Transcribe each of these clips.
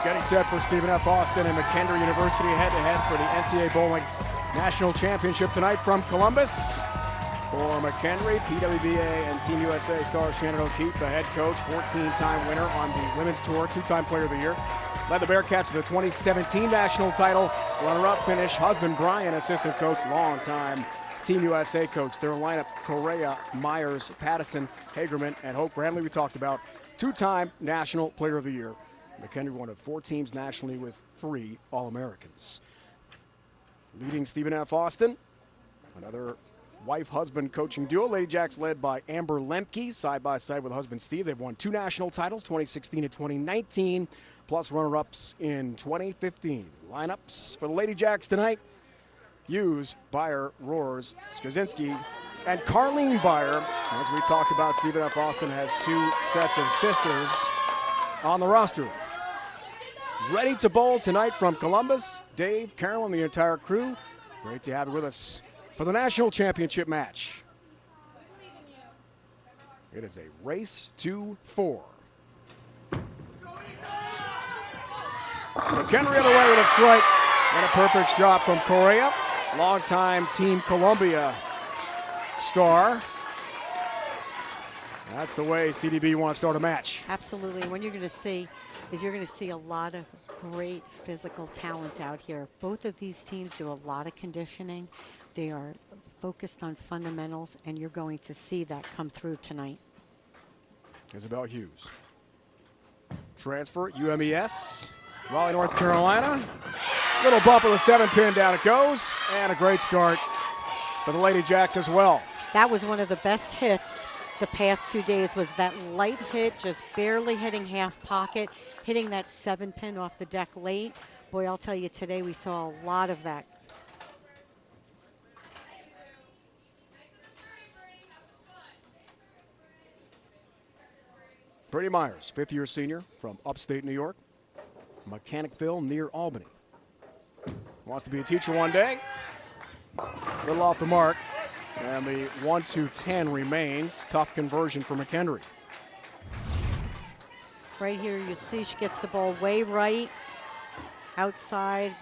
Getting set for Stephen F. Austin and McKendree University head-to-head for the NCAA Bowling National Championship tonight from Columbus. For McKendree, PWBA and Team USA star Shannon O'Keefe, the head coach, 14-time winner on the Women's Tour, 2-time Player of the Year. Led the Bearcats to the 2017 national title. Runner-up finish, husband Brian, assistant coach, longtime Team USA coach. Their lineup, Correa, Myers, Pattison, Hagerman, and Hope Granley, we talked about. 2-time National Player of the Year. McKendree one of 4 teams nationally with 3 All-Americans. Leading Stephen F. Austin, another wife-husband coaching duo. Lady Jacks led by Amber Lemke, side-by-side with husband Steve. They've won 2 national titles, 2016 and 2019, plus runner-ups in 2015. Lineups for the Lady Jacks tonight: Hughes, Byer, Roars, Skaczynski, and Carlene Byer. As we talked about, Stephen F. Austin has 2 sets of sisters on the roster. Ready to bowl tonight from Columbus, Dave, Carolyn, the entire crew. Great to have you with us for the national championship match. It is a race to 4. McKendree on the way with a strike and a perfect shot from Correa. Longtime Team Columbia star. That's the way CDB wants to start a match. Absolutely. What you're going to see is you're going to see a lot of great physical talent out here. Both of these teams do a lot of conditioning. They are focused on fundamentals, and you're going to see that come through tonight. Isabel Hughes. Transfer, UMES, Raleigh, North Carolina. Little bump of the 7-pin, down it goes, and a great start for the Lady Jacks as well. That was one of the best hits the past 2 days, was that light hit, just barely hitting half pocket, hitting that 7-pin off the deck late. Boy, I'll tell you, today we saw a lot of that. Brady Myers, 5th-year senior from upstate New York, Mechanicville near Albany. Wants to be a teacher one day. Little off the mark. And the 1-2-10 remains. Tough conversion for McKendree. Right here, you see she gets the ball way right. Outside,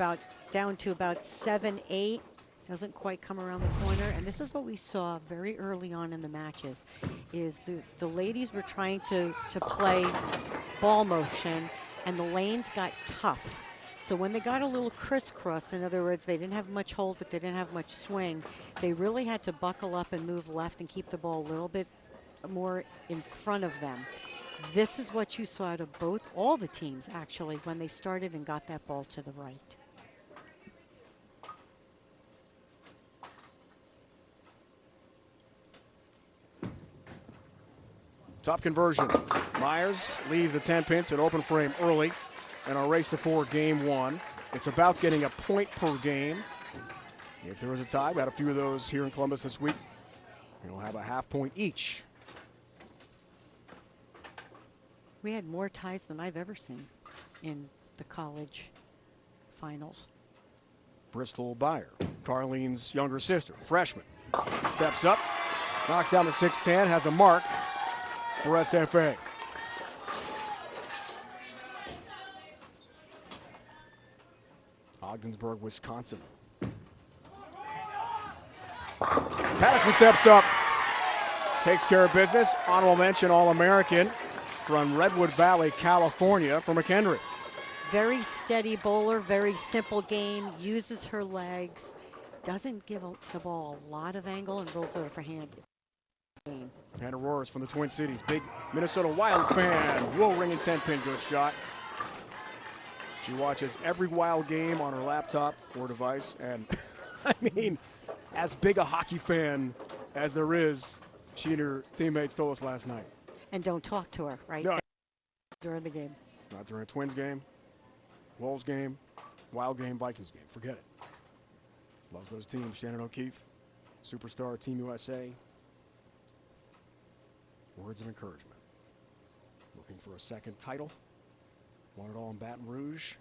down to about 7-8. Doesn't quite come around the corner. And this is what we saw very early on in the matches, is the ladies were trying to play ball motion, and the lanes got tough. So when they got a little crisscross, in other words, they didn't have much hold, but they didn't have much swing, they really had to buckle up and move left and keep the ball a little bit more in front of them. This is what you saw out of all the teams, actually, when they started and got that ball to the right. Tough conversion. Myers leaves the 10-pins at open frame early in our race to 4 game 1. It's about getting a point per game. If there was a tie, we had a few of those here in Columbus this week. We'll have a half point each. We had more ties than I've ever seen in the college finals. Bristol Byer, Carlene's younger sister, freshman, steps up, knocks down the 6-10, has a mark for SFA. Ogdensburg, Wisconsin. Pattison steps up, takes care of business. Honorable mention All-American from Redwood Valley, California for McKendree. Very steady bowler, very simple game, uses her legs, doesn't give the ball a lot of angle, and rolls over for hand. Hannah Roars from the Twin Cities, big Minnesota Wild fan. Will ring and 10-pin, good shot. She watches every Wild game on her laptop or device, and I mean, as big a hockey fan as there is, she and her teammates told us last night. And don't talk to her, right? No. During the game. Not during a Twins game, Wolves game, Wild game, Vikings game. Forget it. Loves those teams. Shannon O'Keefe, superstar, Team USA. Words of encouragement. Looking for a second title. Won it all in Baton Rouge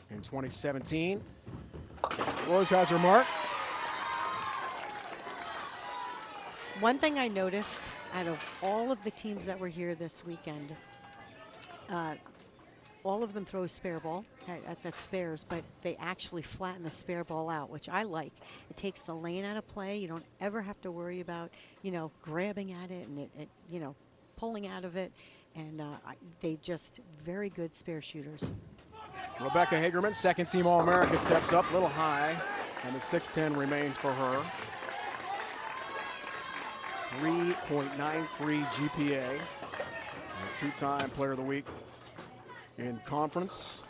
in 2017. Rose has her mark. One thing I noticed out of all of the teams that were here this weekend, all of them throw a spare ball at that spares, but they actually flatten the spare ball out, which I like. It takes the lane out of play. You don't ever have to worry about, grabbing at it and it pulling out of it. And they just very good spare shooters. Rebecca Hagerman, second team All-American, steps up a little high, and the 6'10" remains for her. 3.93 GPA, and a two-time Player of the Week in conference.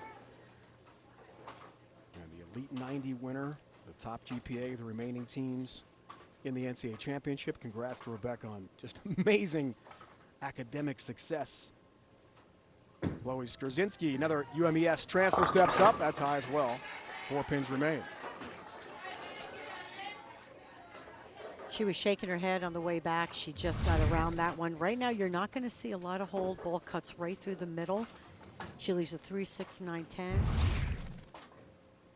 And the Elite 90 winner, the top GPA of the remaining teams in the NCAA championship. Congrats to Rebecca on just amazing academic success. Chloe Skrzyński, another UMES transfer, steps up. That's high as well. 4 pins remain. She was shaking her head on the way back. She just got around that one. Right now, you're not going to see a lot of hold. Ball cuts right through the middle. She leaves a 3, 6, 9, 10.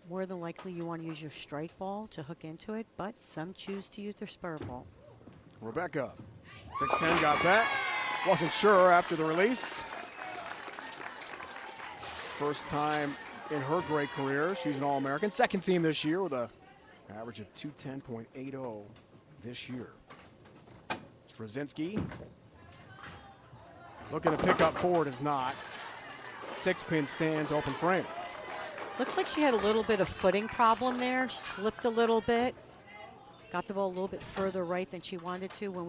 More than likely, you want to use your strike ball to hook into it, but some choose to use their spur ball. Rebecca, 6'10", got that. Wasn't sure after the release. First time in her great career. She's an All-American. Second team this year with an average of 210.80 this year. Skrzyński looking to pick up forward, is not. 6-pin stands, open frame. Looks like she had a little bit of footing problem there. She slipped a little bit. Got the ball a little bit further right than she wanted to. When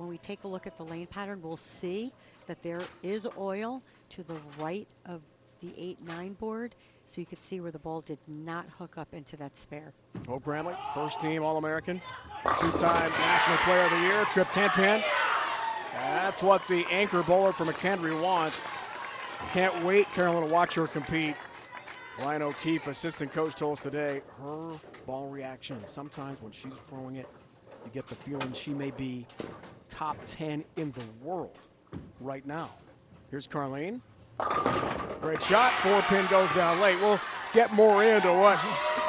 we take a look at the lane pattern, we'll see that there is oil to the right of the 8-9 board, so you could see where the ball did not hook up into that spare. Hope Gramley, first team All-American, two-time National Player of the Year, trip 10-pin. That's what the anchor bowler for McKendree wants. Can't wait, Carolyn, to watch her compete. Ryan O'Keefe, assistant coach, told us today her ball reaction, sometimes when she's throwing it, you get the feeling she may be top 10 in the world right now. Here's Carlene. Great shot. 4-pin goes down late. We'll get more into what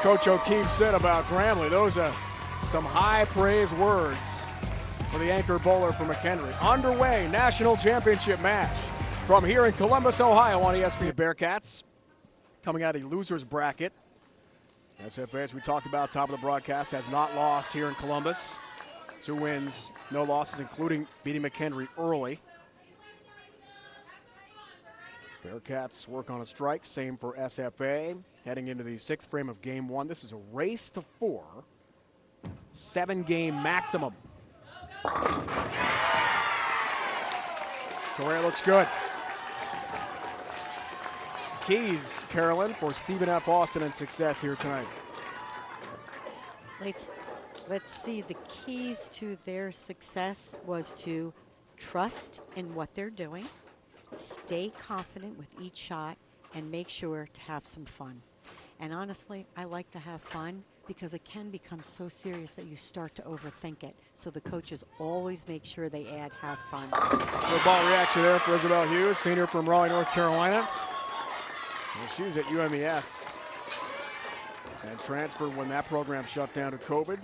Coach O'Keefe said about Gramley. Those are some high praise words for the anchor bowler for McKendree. Underway, national championship match from here in Columbus, Ohio on ESPN. Bearcats coming out of the losers bracket. SFA, as we talked about top of the broadcast, has not lost here in Columbus. 2 wins, no losses, including beating McKendree early. Bearcats work on a strike, same for SFA. Heading into the 6th frame of game 1. This is a race to 4. 7-game maximum. Correa looks good. Keys, Carolyn, for Stephen F. Austin and success here tonight. Let's see. The keys to their success was to trust in what they're doing, stay confident with each shot, and make sure to have some fun. And honestly, I like to have fun because it can become so serious that you start to overthink it. So the coaches always make sure they add have fun. Good ball reaction there for Isabel Hughes, senior from Raleigh, North Carolina. Well, she was at UMES and transferred when that program shut down to COVID.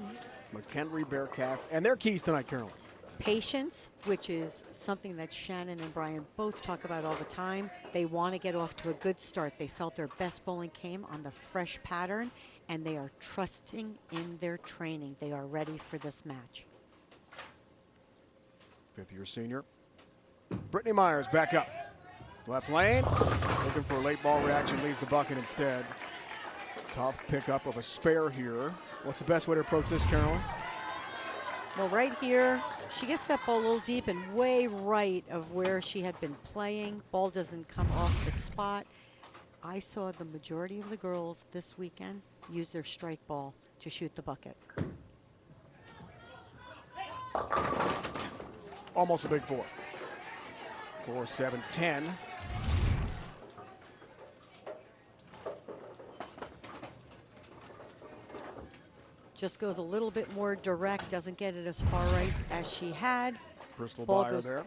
McKendree Bearcats and their keys tonight, Carolyn. Patience, which is something that Shannon and Brian both talk about all the time. They want to get off to a good start. They felt their best bowling came on the fresh pattern, and they are trusting in their training. They are ready for this match. 5th-year senior. Brittany Myers back up. Left lane, looking for a late ball reaction, leaves the bucket instead. Tough pickup of a spare here. What's the best way to approach this, Carolyn? Well, right here, she gets that ball a little deep and way right of where she had been playing. Ball doesn't come off the spot. I saw the majority of the girls this weekend use their strike ball to shoot the bucket. Almost a big 4. 4, 7, 10. Just goes a little bit more direct, doesn't get it as far right as she had. Crystal Ball Byer there.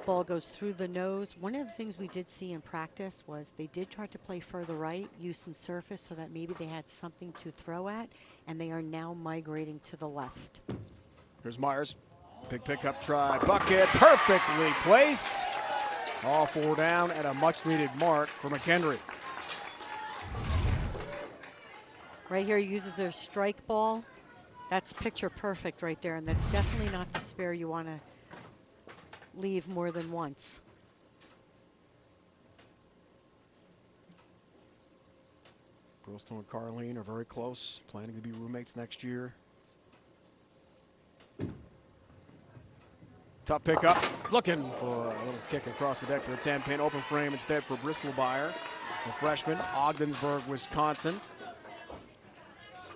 Ball goes through the nose. One of the things we did see in practice was they did try to play further right, use some surface so that maybe they had something to throw at, and they are now migrating to the left. Here's Myers. Big pickup try. Bucket perfectly placed. All 4 down at a much-needed mark for McKendree. Right here, uses their strike ball. That's picture perfect right there, and that's definitely not the spare you want to leave more than once. Bristol and Carleen are very close, planning to be roommates next year. Tough pickup, looking for a little kick across the deck for the 10-pin. Open frame instead for Bristol Buyer, the freshman, Ogdensburg, Wisconsin.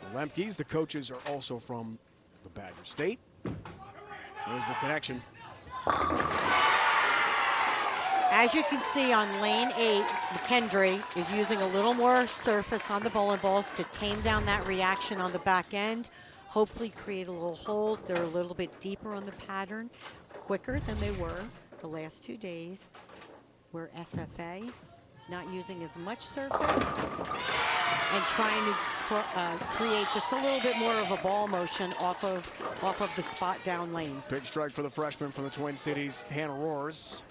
The Lemkes, the coaches, are also from the Badger State. There's the connection. As you can see on lane 8, McKendree is using a little more surface on the bowling balls to tame down that reaction on the back end, hopefully create a little hold. They're a little bit deeper on the pattern, quicker than they were the last 2 days, where SFA not using as much surface and trying to create just a little bit more of a ball motion off of the spot down lane. Big strike for the freshman from the Twin Cities, Hannah Roars.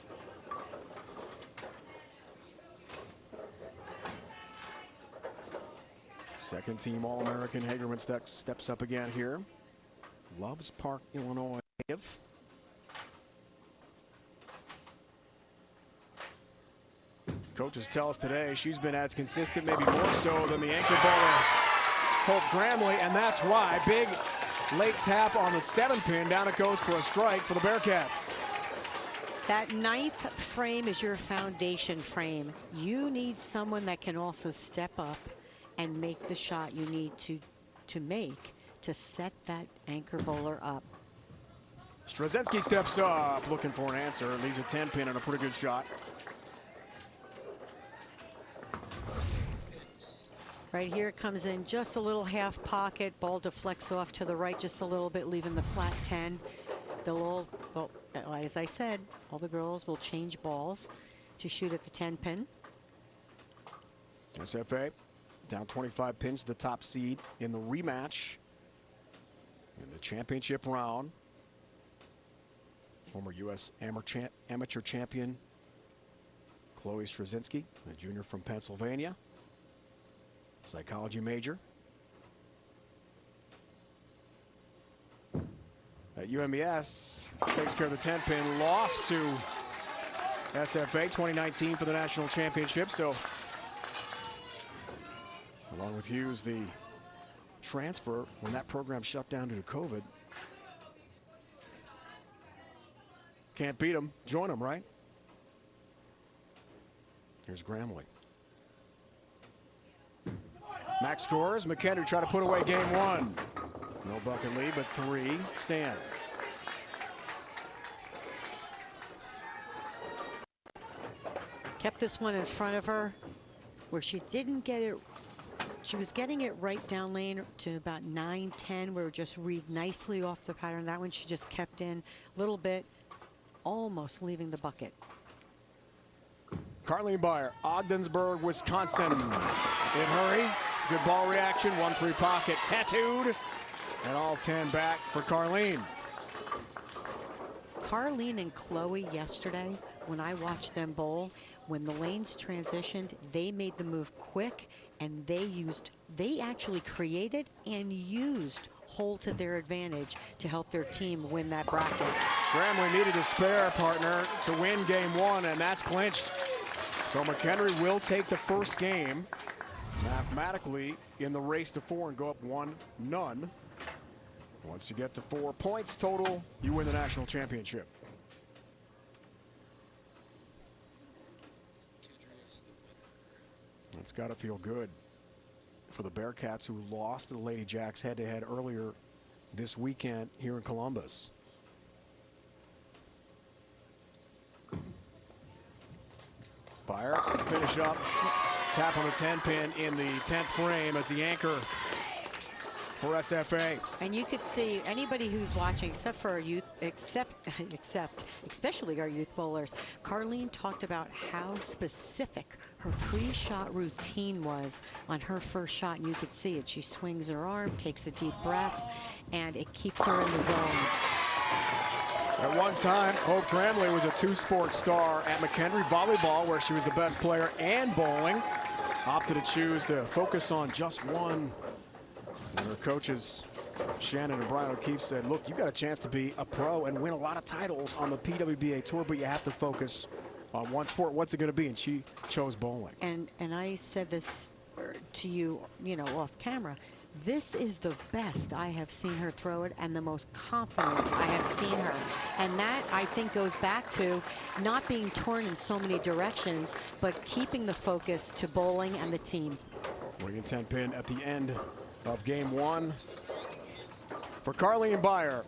Second team All-American Hagerman steps up again here. Loves Park, Illinois native. Coaches tell us today she's been as consistent, maybe more so than the anchor bowler Hope Gramley, and that's why. Big late tap on the 7-pin. Down it goes for a strike for the Bearcats. That 9th frame is your foundation frame. You need someone that can also step up and make the shot you need to make to set that anchor bowler up. Straczynski steps up, looking for an answer. Leaves a 10-pin and a pretty good shot. Right here, it comes in just a little half pocket. Ball deflects off to the right just a little bit, leaving the flat 10. They'll all, well, as I said, all the girls will change balls to shoot at the 10-pin. SFA down 25 pins to the top seed in the rematch in the championship round. Former U.S. amateur champion Chloe Straczynski, a junior from Pennsylvania, psychology major. At UMES, takes care of the 10-pin, lost to SFA 2019 for the national championship. So, along with Hughes, the transfer when that program shut down due to COVID. Can't beat them, join them, right? Here's Gramley. Max scores. McKendree try to put away game 1. No bucket lead, but 3 stand. Kept this one in front of her where she didn't get it. She was getting it right down lane to about 9-10, where it just read nicely off the pattern. That one she just kept in a little bit, almost leaving the bucket. Carleen Byer, Ogdensburg, Wisconsin. It hurries. Good ball reaction. 1-3 pocket tattooed. And all 10 back for Carleen. Carleen and Chloe yesterday, when I watched them bowl, when the lanes transitioned, they made the move quick, and they actually created and used hole to their advantage to help their team win that bracket. Gramley needed a spare partner to win game 1, and that's clinched. So McKendree will take the first game mathematically in the race to 4 and go up 1-0. Once you get to 4 points total, you win the national championship. It's got to feel good for the Bearcats, who lost to the Lady Jacks head-to-head earlier this weekend here in Columbus. Byer, finish up, tap on the 10-pin in the 10th frame as the anchor for SFA. And you could see anybody who's watching, except for our youth, especially our youth bowlers, Carleen talked about how specific her pre-shot routine was on her first shot, and you could see it. She swings her arm, takes a deep breath, and it keeps her in the zone. At one time, Hope Cramley was a two-sport star at McKendree volleyball, where she was the best player, and bowling. Opted to choose to focus on just one. And her coaches, Shannon and Brian O'Keefe, said, look, you got a chance to be a pro and win a lot of titles on the PWBA tour, but you have to focus on one sport. What's it going to be? And she chose bowling. And I said this to you, off camera. This is the best I have seen her throw it, and the most confident I have seen her. And that, I think, goes back to not being torn in so many directions, but keeping the focus to bowling and the team. Winning 10-pin at the end of game one. For Carleen Beyer,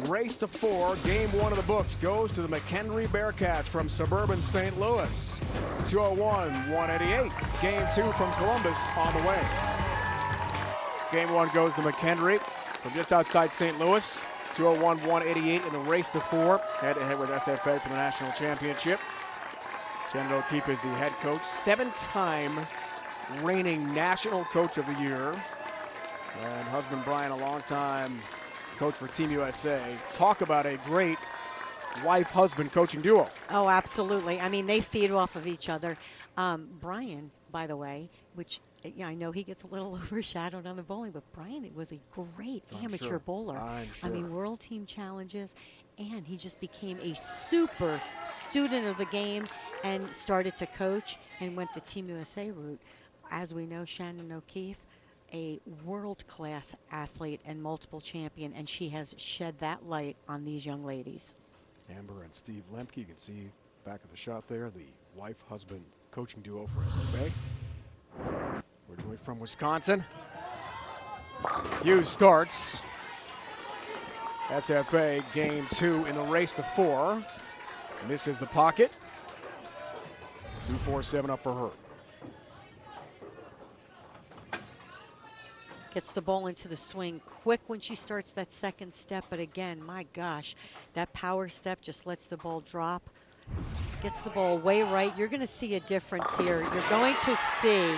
race to 4, game 1 of the books goes to the McKendree Bearcats from suburban St. Louis. 201-188. Game 2 from Columbus on the way. Game 1 goes to McKendree from just outside St. Louis. 201-188 in the race to 4. Head-to-head with SFA for the national championship. Shannon O'Keefe is the head coach. 7-time reigning national coach of the year. And husband Brian, a longtime coach for Team USA. Talk about a great wife-husband coaching duo. Oh, absolutely. I mean, they feed off of each other. Brian, by the way, which I know he gets a little overshadowed on the bowling, but Brian was a great amateur bowler. I'm sure. I mean, world team challenges, and he just became a super student of the game and started to coach and went the Team USA route. As we know, Shannon O'Keefe, a world-class athlete and multiple champion, and she has shed that light on these young ladies. Amber and Steve Lemke, you can see back of the shot there, the wife-husband coaching duo for SFA. Originally from Wisconsin. Hughes starts. SFA game 2 in the race to 4. Misses the pocket. 2-4-7 up for her. Gets the ball into the swing quick when she starts that second step, but again, my gosh, that power step just lets the ball drop. Gets the ball way right. You're going to see a difference here. You're going to see,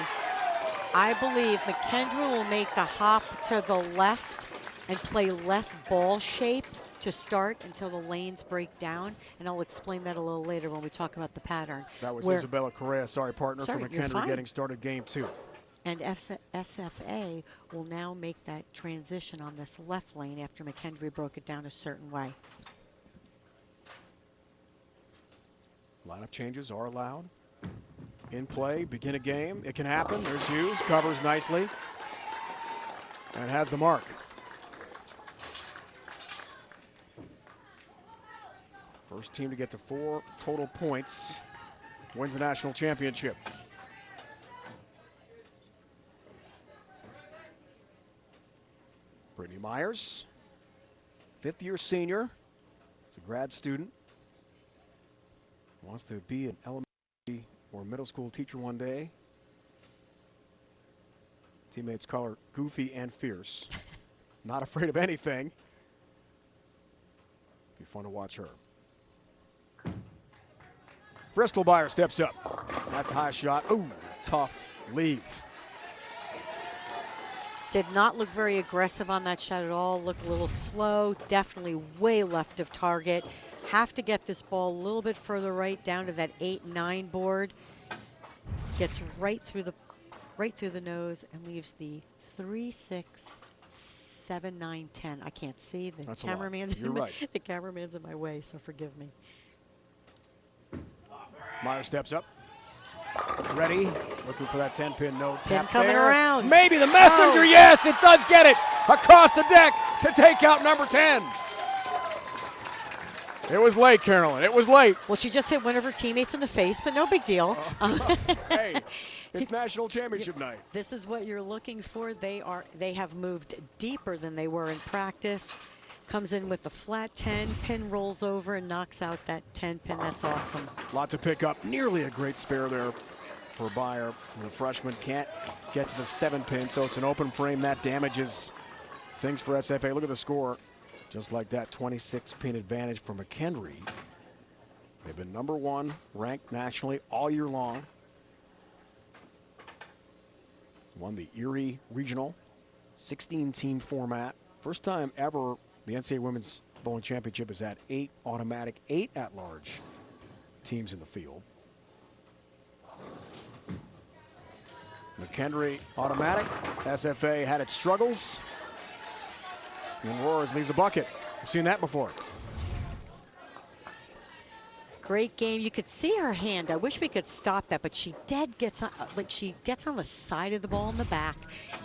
I believe, McKendree will make the hop to the left and play less ball shape to start until the lanes break down, and I'll explain that a little later when we talk about the pattern. That was Isabella Correa, partner for you're McKendree, fine. getting started game 2. And SFA will now make that transition on this left lane after McKendree broke it down a certain way. Lineup changes are allowed. In play, begin a game. It can happen. There's Hughes, covers nicely, and has the mark. First team to get to 4 total points wins the national championship. Brittany Myers, 5th-year senior. She's a grad student. Wants to be an elementary or middle school teacher one day. Teammates call her goofy and fierce. Not afraid of anything. Be fun to watch her. Bristol Beyer steps up. That's a high shot. Ooh, tough leave. Did not look very aggressive on that shot at all. Looked a little slow. Definitely way left of target. Have to get this ball a little bit further right, down to that 8-9 board. Gets right through the nose and leaves the 3-6, 7-9, 10. I can't see. The cameraman's the cameraman's in my way, so forgive me. Meyer steps up. Ready, looking for that 10-pin no tap coming there. around. Maybe the messenger, yes, it does get it across the deck to take out number 10. It was late, Carolyn, it was late. Well, she just hit one of her teammates in the face, but no big deal. Hey, it's national championship night. This is what you're looking for. They have moved deeper than they were in practice. Comes in with the flat 10, pin rolls over and knocks out that 10 pin. That's awesome. Lot to pick up. Nearly a great spare there for Beyer. The freshman can't get to the 7 pin, so it's an open frame. That damages things for SFA. Look at the score. Just like that, 26 pin advantage for McKendree. They've been #1 ranked nationally all year long. Won the Erie Regional 16-team format. First time ever the NCAA women's Bowling Championship is at 8 automatic, 8 at-large teams in the field. McKendree automatic. SFA had its struggles. And Roars leaves a bucket. We've seen that before. Great game. You could see her hand. I wish we could stop that, but she gets on, she gets on the side of the ball in the back,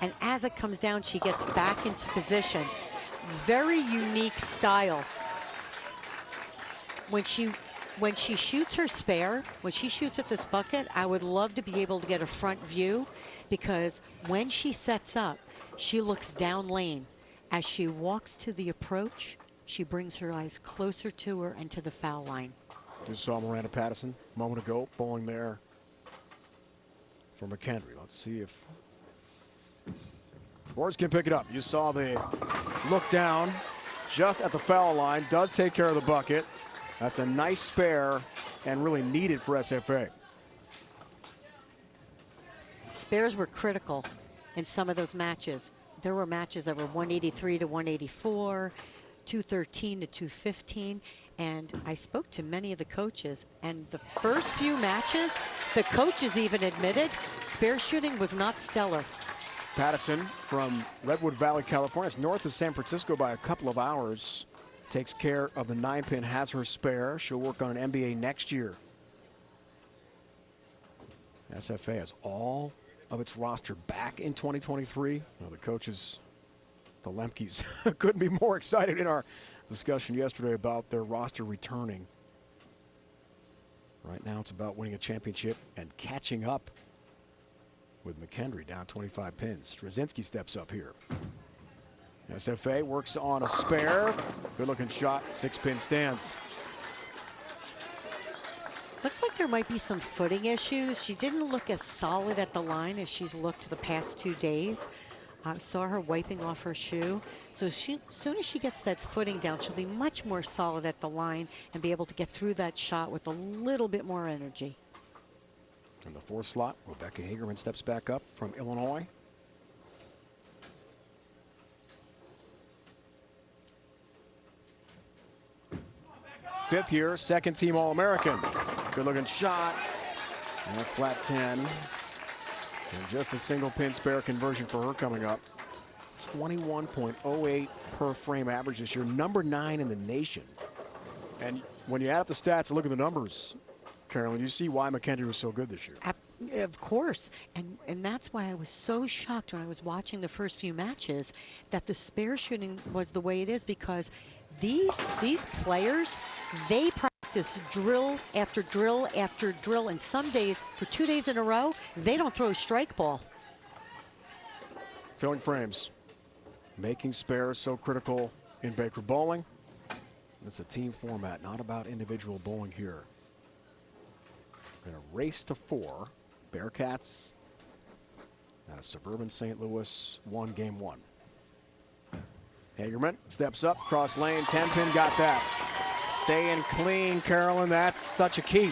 and as it comes down, she gets back into position. Very unique style. When she shoots her spare, when she shoots at this bucket, I would love to be able to get a front view, because when she sets up, she looks down lane. As she walks to the approach, she brings her eyes closer to her and to the foul line. Just saw Miranda Patterson a moment ago bowling there for McKendree. Let's see if Roars can pick it up. You saw the look down just at the foul line. Does take care of the bucket. That's a nice spare and really needed for SFA. Spares were critical in some of those matches. There were matches that were 183 to 184, 213 to 215. And I spoke to many of the coaches, and the first few matches, the coaches even admitted spare shooting was not stellar. Patterson from Redwood Valley, California. It's north of San Francisco by a couple of hours. Takes care of the 9-pin, has her spare. She'll work on an NBA next year. SFA has all of its roster back in 2023. Well, the coaches, the Lemkes, couldn't be more excited in our discussion yesterday about their roster returning. Right now it's about winning a championship and catching up with McKendree down 25 pins. Straczynski steps up here. SFA works on a spare. Good looking shot, 6-pin stands. Looks like there might be some footing issues. She didn't look as solid at the line as she's looked the past 2 days. I saw her wiping off her shoe. So as soon as she gets that footing down, she'll be much more solid at the line and be able to get through that shot with a little bit more energy. In the 4th slot, Rebecca Hagerman steps back up from Illinois. Fifth year, 2nd team All-American. Good looking shot. And a flat 10. And just a single pin spare conversion for her coming up. 21.08 per frame average this year, number 9 in the nation. And when you add up the stats and look at the numbers, Carolyn, you see why McKendree was so good this year. Of course, and that's why I was so shocked when I was watching the first few matches that the spare shooting was the way it is, because these players, they practice drill after drill after drill, and some days, for 2 days in a row, they don't throw a strike ball. Filling frames, making spares so critical in Baker bowling. It's a team format, not about individual bowling here. Going to race to 4. Bearcats out of suburban St. Louis won game 1. Hagerman steps up, cross lane, 10-pin, got that. Staying clean, Carolyn, that's such a key.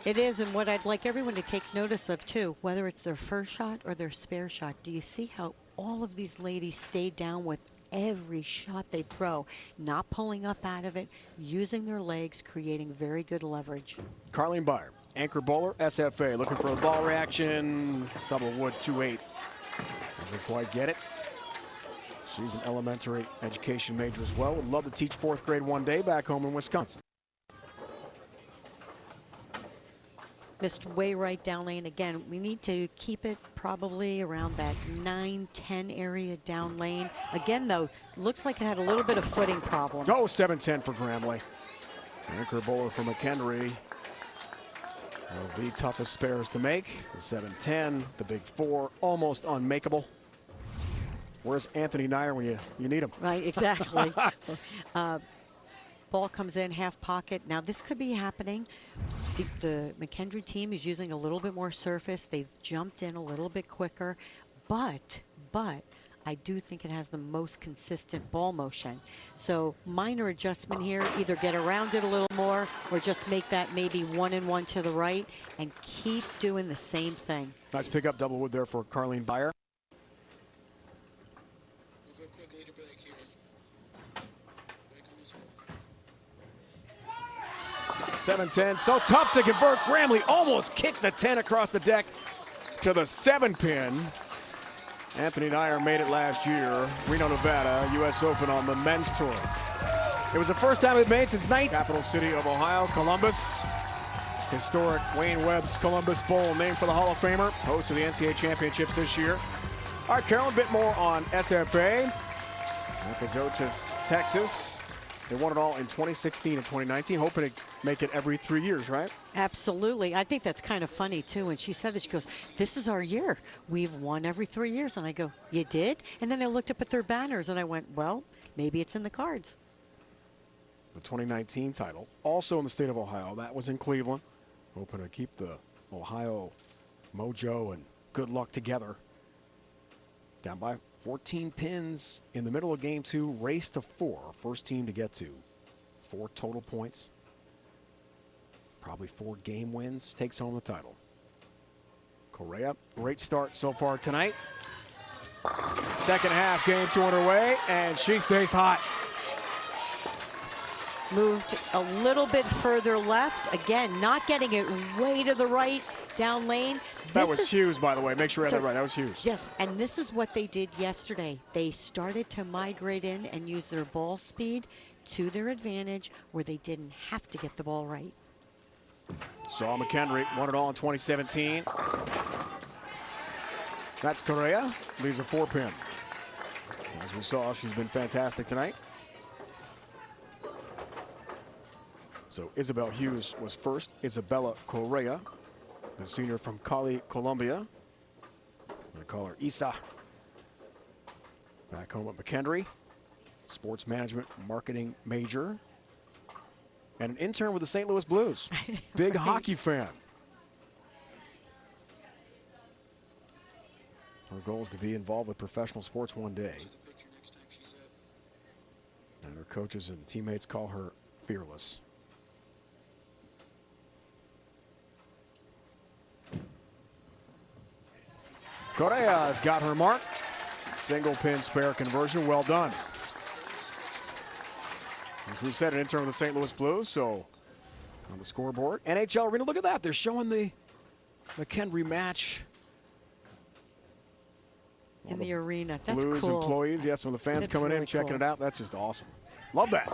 It is, and what I'd like everyone to take notice of too, whether it's their first shot or their spare shot, do you see how all of these ladies stay down with every shot they throw, not pulling up out of it, using their legs, creating very good leverage. Carleen Byer, anchor bowler, SFA, looking for a ball reaction. Double wood, 2-8. Doesn't quite get it. She's an elementary education major as well. Would love to teach 4th grade one day back home in Wisconsin. Missed way right down lane again. We need to keep it probably around that 9-10 area down lane. Again, though, looks like it had a little bit of footing problem. Oh, 7-10 for Gramley. Anchor bowler for McKendree. The toughest spares to make. The 7-10, the big 4, almost unmakeable. Where's Anthony Nyer when you need him? Right, exactly. Ball comes in, half pocket. Now this could be happening. The McKendree team is using a little bit more surface. They've jumped in a little bit quicker, but I do think it has the most consistent ball motion. So minor adjustment here, either get around it a little more or just make that maybe 1-1 to the right and keep doing the same thing. Nice pick up, double wood there for Carleen Byer. 7-10, so tough to convert. Gramley almost kicked the 10 across the deck to the 7-pin. Anthony Nyer made it last year, Reno, Nevada, U.S. Open on the men's tour. It was the first time it made since capital city of Ohio, Columbus. Historic Wayne Webb's Columbus Bowl, named for the Hall of Famer, host of the NCAA championships this year. All right, Carol, a bit more on SFA. Nacogdoches, Texas. They won it all in 2016 and 2019, hoping to make it every 3 years, right? Absolutely. I think that's kind of funny, too. And she said that, she goes, this is our year. We've won every 3 years. And I go, you did? And then I looked up at their banners, and I went, well, maybe it's in the cards. The 2019 title, also in the state of Ohio. That was in Cleveland. Hoping to keep the Ohio mojo and good luck together. Down by 14 pins in the middle of game 2, race to 4. First team to get to 4 total points. Probably 4 game wins, takes home the title. Correa, great start so far tonight. Second half, game 2 underway, and she stays hot. Moved a little bit further left. Again, not getting it way to the right, down lane. That was Hughes, by the way. Make sure I had that right. That was Hughes. Yes, and this is what they did yesterday. They started to migrate in and use their ball speed to their advantage where they didn't have to get the ball right. Saw McKendree won it all in 2017. That's Correa. Leaves a 4-pin. As we saw, she's been fantastic tonight. So Isabel Hughes was first. Isabella Correa, the senior from Cali, Colombia. They call her Isa. Back home at McKendree, sports management marketing major, and an intern with the St. Louis Blues. Big right. Hockey fan. Her goal is to be involved with professional sports one day. And her coaches and teammates call her fearless. Correa has got her mark. Single pin spare conversion, well done. As we said, an intern with the St. Louis Blues, so on the scoreboard. NHL Arena, look at that. They're showing the McKendree match. In the arena, that's Blues cool. Employees, yeah, some of the fans coming really in, checking it out. That's just awesome. Love that.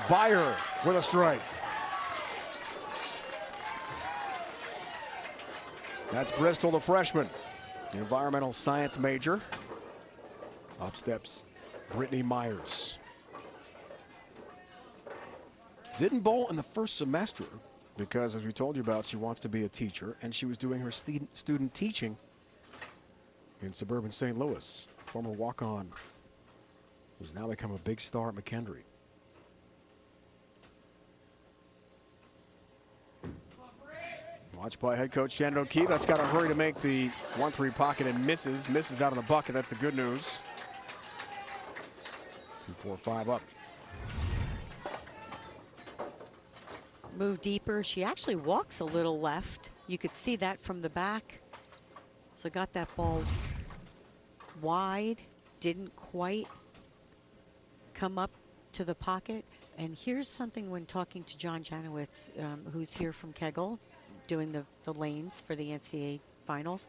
Byer with a strike. That's Bristol, the freshman, the environmental science major. Up steps Brittany Myers. Didn't bowl in the first semester because, as we told you about, she wants to be a teacher, and she was doing her student teaching in suburban St. Louis. Former walk-on who's now become a big star at McKendree. Watched by head coach Shannon O'Keefe. That's got to hurry to make the 1-3 pocket and misses. Misses out of the bucket. That's the good news. 2-4-5 up. Move deeper. She actually walks a little left. You could see that from the back. So got that ball wide. Didn't quite come up to the pocket. And here's something when talking to John Janowitz, who's here from Kegel, doing the lanes for the NCAA finals.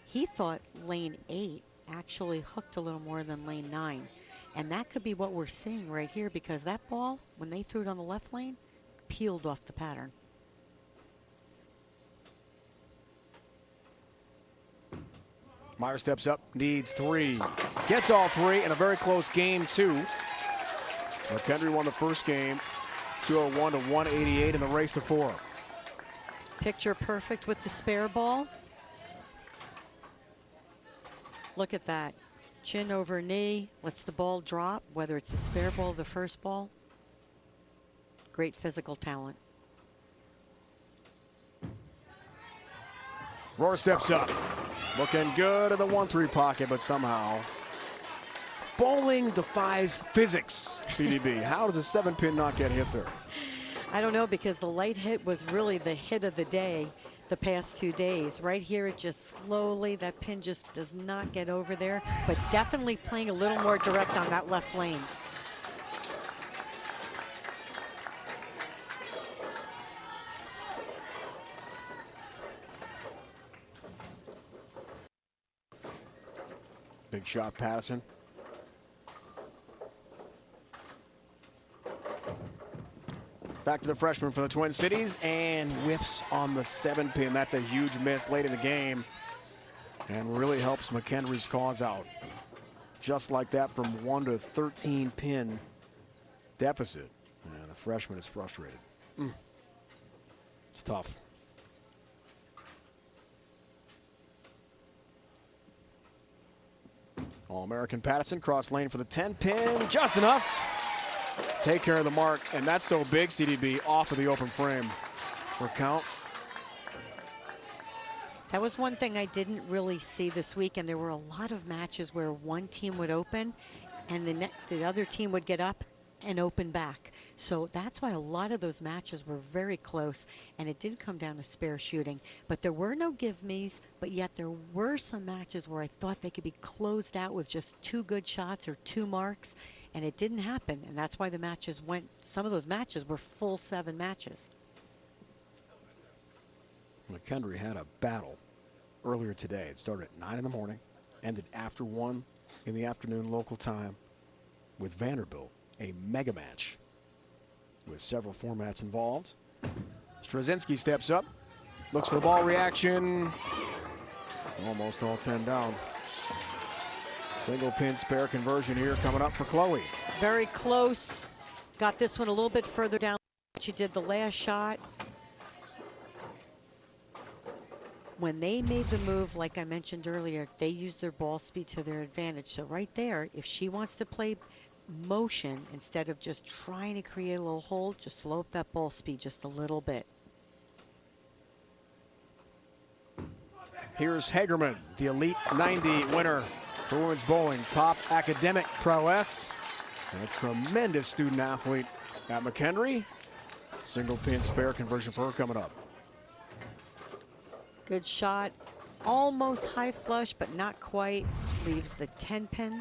He thought lane 8 actually hooked a little more than lane 9. And that could be what we're seeing right here, because that ball, when they threw it on the left lane, peeled off the pattern. Meyer steps up, needs 3. Gets all 3 in a very close game 2. McKendree won the first game, 201 to 188 in the race to 4. Picture perfect with the spare ball. Look at that. Chin over knee, lets the ball drop, whether it's the spare ball or the first ball. Great physical talent. Rohr steps up. Looking good in the 1-3 pocket, but somehow bowling defies physics, CDB. How does a 7-pin not get hit there? I don't know, because the light hit was really the hit of the day the past 2 days. Right here, it just slowly, that pin just does not get over there, but definitely playing a little more direct on that left lane. Big shot, Patterson. Back to the freshman for the Twin Cities, and whiffs on the 7-pin. That's a huge miss late in the game, and really helps McKendree's cause out. Just like that, from 1 to 13-pin deficit. And the freshman is frustrated. It's tough. All-American Patterson, cross lane for the 10-pin, just enough. Take care of the mark, and that's so big, CDB, off of the open frame for count. That was one thing I didn't really see this week, and there were a lot of matches where one team would open and the other team would get up and open back. So that's why a lot of those matches were very close, and it did come down to spare shooting. But there were no give-me's, but yet there were some matches where I thought they could be closed out with just 2 good shots or 2 marks, and it didn't happen. And that's why the matches went, some of those matches were full 7 matches. McKendree had a battle earlier today. It started at 9 in the morning, ended after 1 in the afternoon local time with Vanderbilt, a mega match with several formats involved. Straczynski steps up, looks for the ball reaction. Almost all 10 down. Single pin spare conversion here coming up for Chloe. Very close. Got this one a little bit further down than she did the last shot. When they made the move, like I mentioned earlier, they used their ball speed to their advantage. So right there, if she wants to play motion instead of just trying to create a little hold, just slow up that ball speed just a little bit. Here's Hagerman, the Elite 90 winner for women's bowling. Top academic prowess and a tremendous student athlete at McKendree. Single pin spare conversion for her coming up. Good shot, almost high flush, but not quite. Leaves the 10-pin.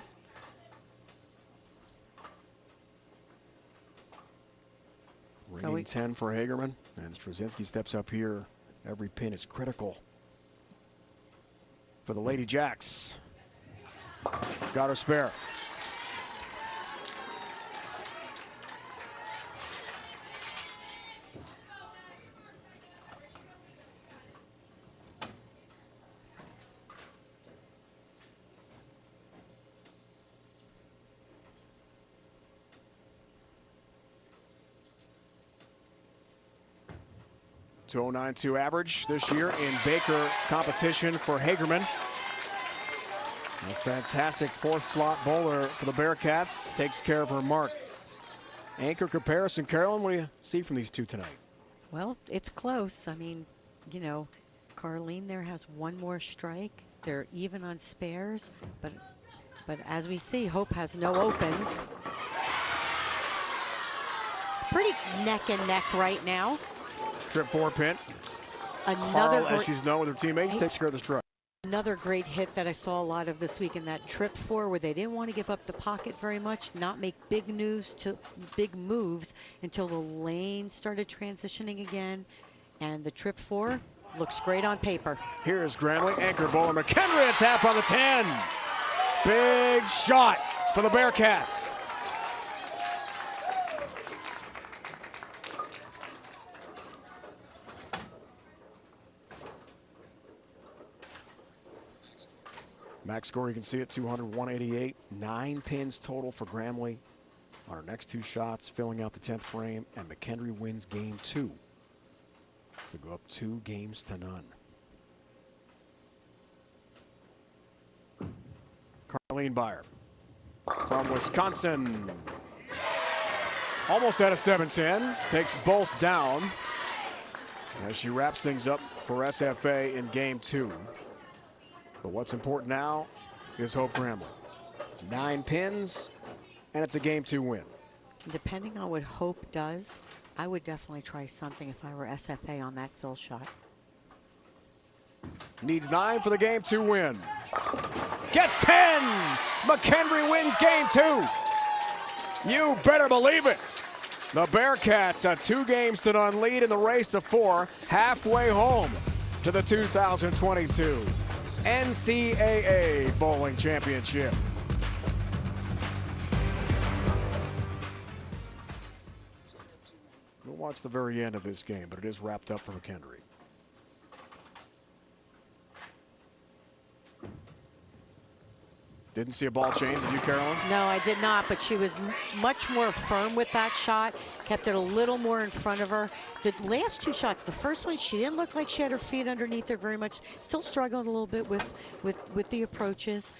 Ringing 10 for Hagerman, and Straczynski steps up here. Every pin is critical for the Lady Jacks. Got her spare. .209.2 average this year in Baker competition for Hagerman. A fantastic 4th slot bowler for the Bearcats. Takes care of her mark. Anchor comparison, Carolyn, what do you see from these two tonight? Well, it's close. I mean, you know, Carlene there has 1 more strike. They're even on spares, but as we see, Hope has no opens. Pretty neck and neck right now. Trip 4 pin. Another, Carl, as she's known with her teammates, takes care of the strike. Another great hit that I saw a lot of this week in that trip 4, where they didn't want to give up the pocket very much, not make big moves until the lane started transitioning again. And the trip 4 looks great on paper. Here's Gramley, anchor bowler McKendree, a tap on the 10. Big shot for the Bearcats. Max score, you can see it, 200, 188. 9 pins total for Gramley on her next 2 shots, filling out the 10th frame, and McKendree wins game 2 to go up 2 games to none. Carlene Byer from Wisconsin. Almost at a 7-10, takes both down as she wraps things up for SFA in game 2. But what's important now is Hope Gramley. 9 pins, and it's a game 2 win. Depending on what Hope does, I would definitely try something if I were SFA on that fill shot. Needs 9 for the game 2 win. Gets 10! McKendree wins game 2. You better believe it. The Bearcats a 2 games to none lead in the race to 4, halfway home to the 2022 NCAA Bowling Championship. We'll watch the very end of this game, but it is wrapped up for McKendree. Didn't see a ball change, did you, Carolyn? No, I did not, but she was much more firm with that shot, kept it a little more in front of her. The last two shots, the first one, she didn't look like she had her feet underneath her very much, still struggling a little bit with the approaches.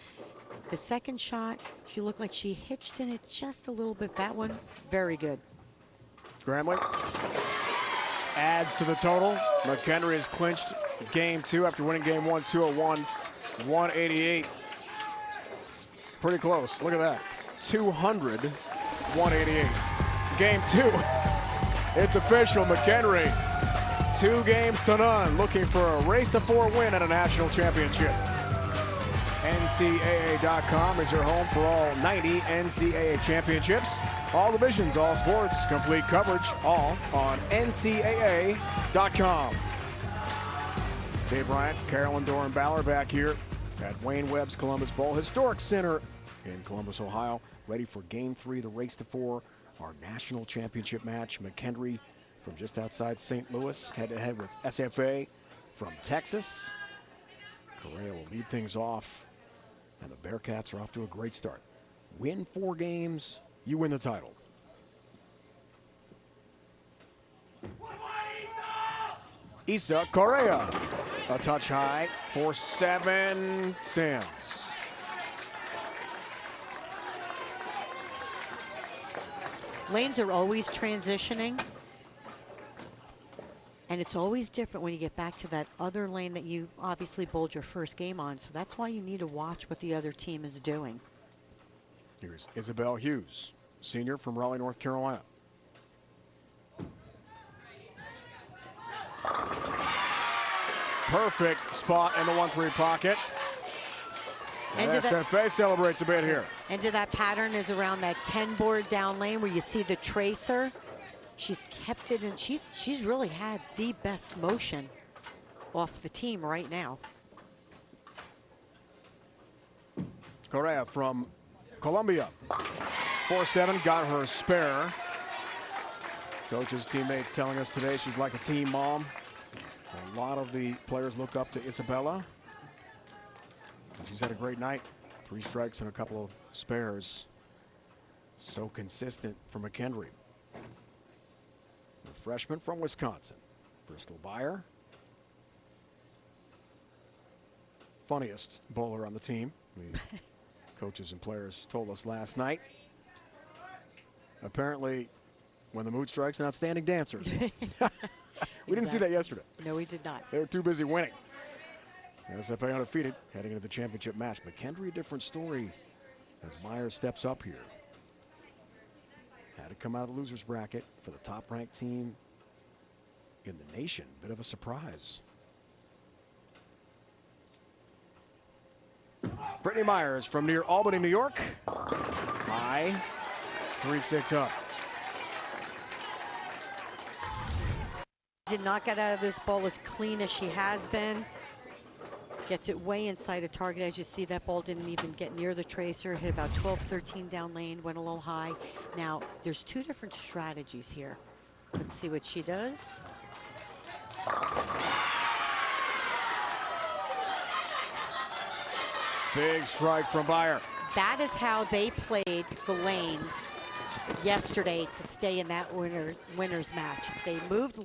The second shot, she looked like she hitched in it just a little bit. That one, very good. Gramlich adds to the total. McKendree has clinched game 2 after winning game 1, 201, 188. Pretty close. Look at that. 200, 188. Game 2. It's official. McKendree, 2 games to none, looking for a race-to-4 win at a national championship. NCAA.com is your home for all 90 NCAA championships. All divisions, all sports, complete coverage, all on NCAA.com. Dave Bryant, Carolyn Doran Ballard back here at Wayne Webb's Columbus Bowl Historic Center in Columbus, Ohio, ready for Game 3, the race to 4, our national championship match. McKendree from just outside St. Louis, head-to-head with SFA from Texas. Correa will lead things off, and the Bearcats are off to a great start. Win 4 games, you win the title. Isa Correa, a touch high for 7 stands. Lanes are always transitioning, and it's always different when you get back to that other lane that you obviously bowled your first game on, so that's why you need to watch what the other team is doing. Here's Isabel Hughes, senior from Raleigh, North Carolina. Perfect spot in the 1-3 pocket. And SFA celebrates a bit here. Into that pattern is around that 10-board down lane where you see the tracer. She's kept it, and she's really had the best motion off the team right now. Correa from Columbia. 4-7, got her spare. Coach's teammates telling us today she's like a team mom. A lot of the players look up to Isabella. She's had a great night. 3 strikes and a couple of spares. So consistent for McKendree. The freshman from Wisconsin, Bristol Beyer. Funniest bowler on the team, the coaches and players told us last night. Apparently, when the mood strikes, an outstanding dancer. We didn't see that yesterday. No, we did not. They were too busy winning. SFA undefeated, heading into the championship match. McKendree, a different story as Myers steps up here. Had to come out of the loser's bracket for the top-ranked team in the nation. Bit of a surprise. Brittany Myers from near Albany, New York. High, 3-6 up. Did not get out of this ball as clean as she has been. Gets it way inside a target. As you see, that ball didn't even get near the tracer. Hit about 12, 13 down lane, went a little high. Now, there's 2 different strategies here. Let's see what she does. Big strike from Beyer. That is how they played the lanes yesterday to stay in that winner's match. They moved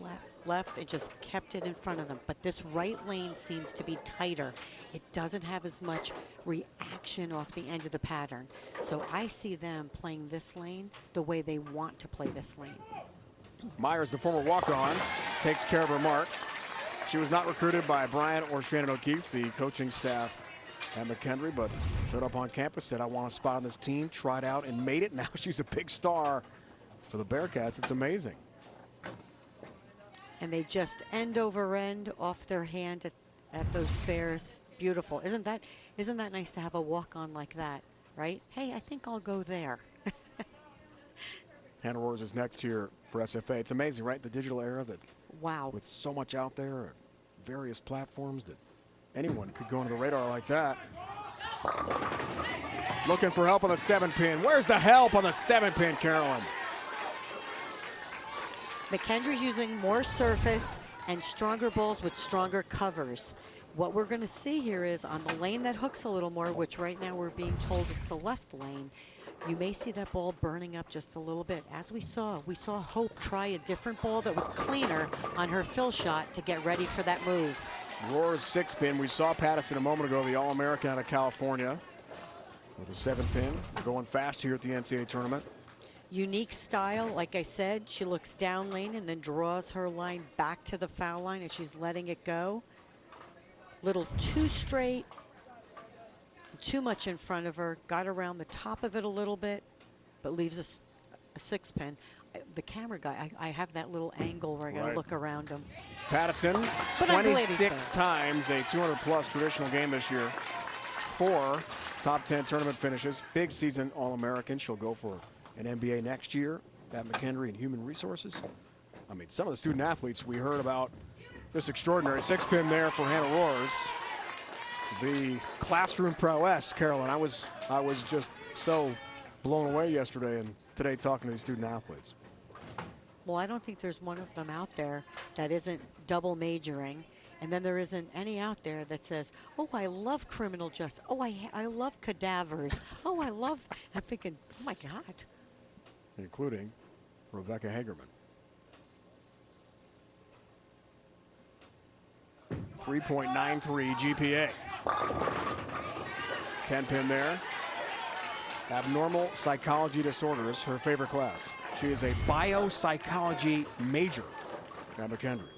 left and just kept it in front of them. But this right lane seems to be tighter. It doesn't have as much reaction off the end of the pattern. So I see them playing this lane the way they want to play this lane. Myers, the former walk-on, takes care of her mark. She was not recruited by Brian or Shannon O'Keefe, the coaching staff at McKendree, but showed up on campus, said, I want a spot on this team, tried out and made it. Now she's a big star for the Bearcats. It's amazing. And they just end over end off their hand at those spares. Beautiful. Isn't that nice to have a walk-on like that, right? Hey, I think I'll go there. Hannah Roars is next here for SFA. It's amazing, right? The digital era that, wow, with so much out there, various platforms, that anyone could go under the radar like that. Looking for help on the 7-pin. Where's the help on the 7-pin, Carolyn? McKendree's using more surface and stronger balls with stronger covers. What we're going to see here is on the lane that hooks a little more, which right now we're being told it's the left lane, you may see that ball burning up just a little bit. As we saw Hope try a different ball that was cleaner on her fill shot to get ready for that move. Roar's 6-pin. We saw Patterson a moment ago, the All-American out of California, with a 7-pin. Going fast here at the NCAA tournament. Unique style, like I said, she looks down lane and then draws her line back to the foul line and she's letting it go. Little too straight, too much in front of her, got around the top of it a little bit, but leaves us a 6-pin. The camera guy, I have that little angle where I gotta look around him. Patterson, 26 times a 200-plus traditional game this year. 4 top 10 tournament finishes. Big season All-American. She'll go for an MBA next year at McKendree and Human Resources. I mean, some of the student athletes we heard about, this extraordinary 6-pin there for Hannah Roars. The classroom prowess, Carolyn. I was just so blown away yesterday and today talking to these student athletes. Well, I don't think there's one of them out there that isn't double majoring. And then there isn't any out there that says, oh, I love criminal justice. Oh, I love cadavers. Oh, I'm thinking, oh my God. Including Rebecca Hagerman. 3.93 GPA. 10-pin there. Abnormal psychology disorders, her favorite class. She is a biopsychology major at McKendree.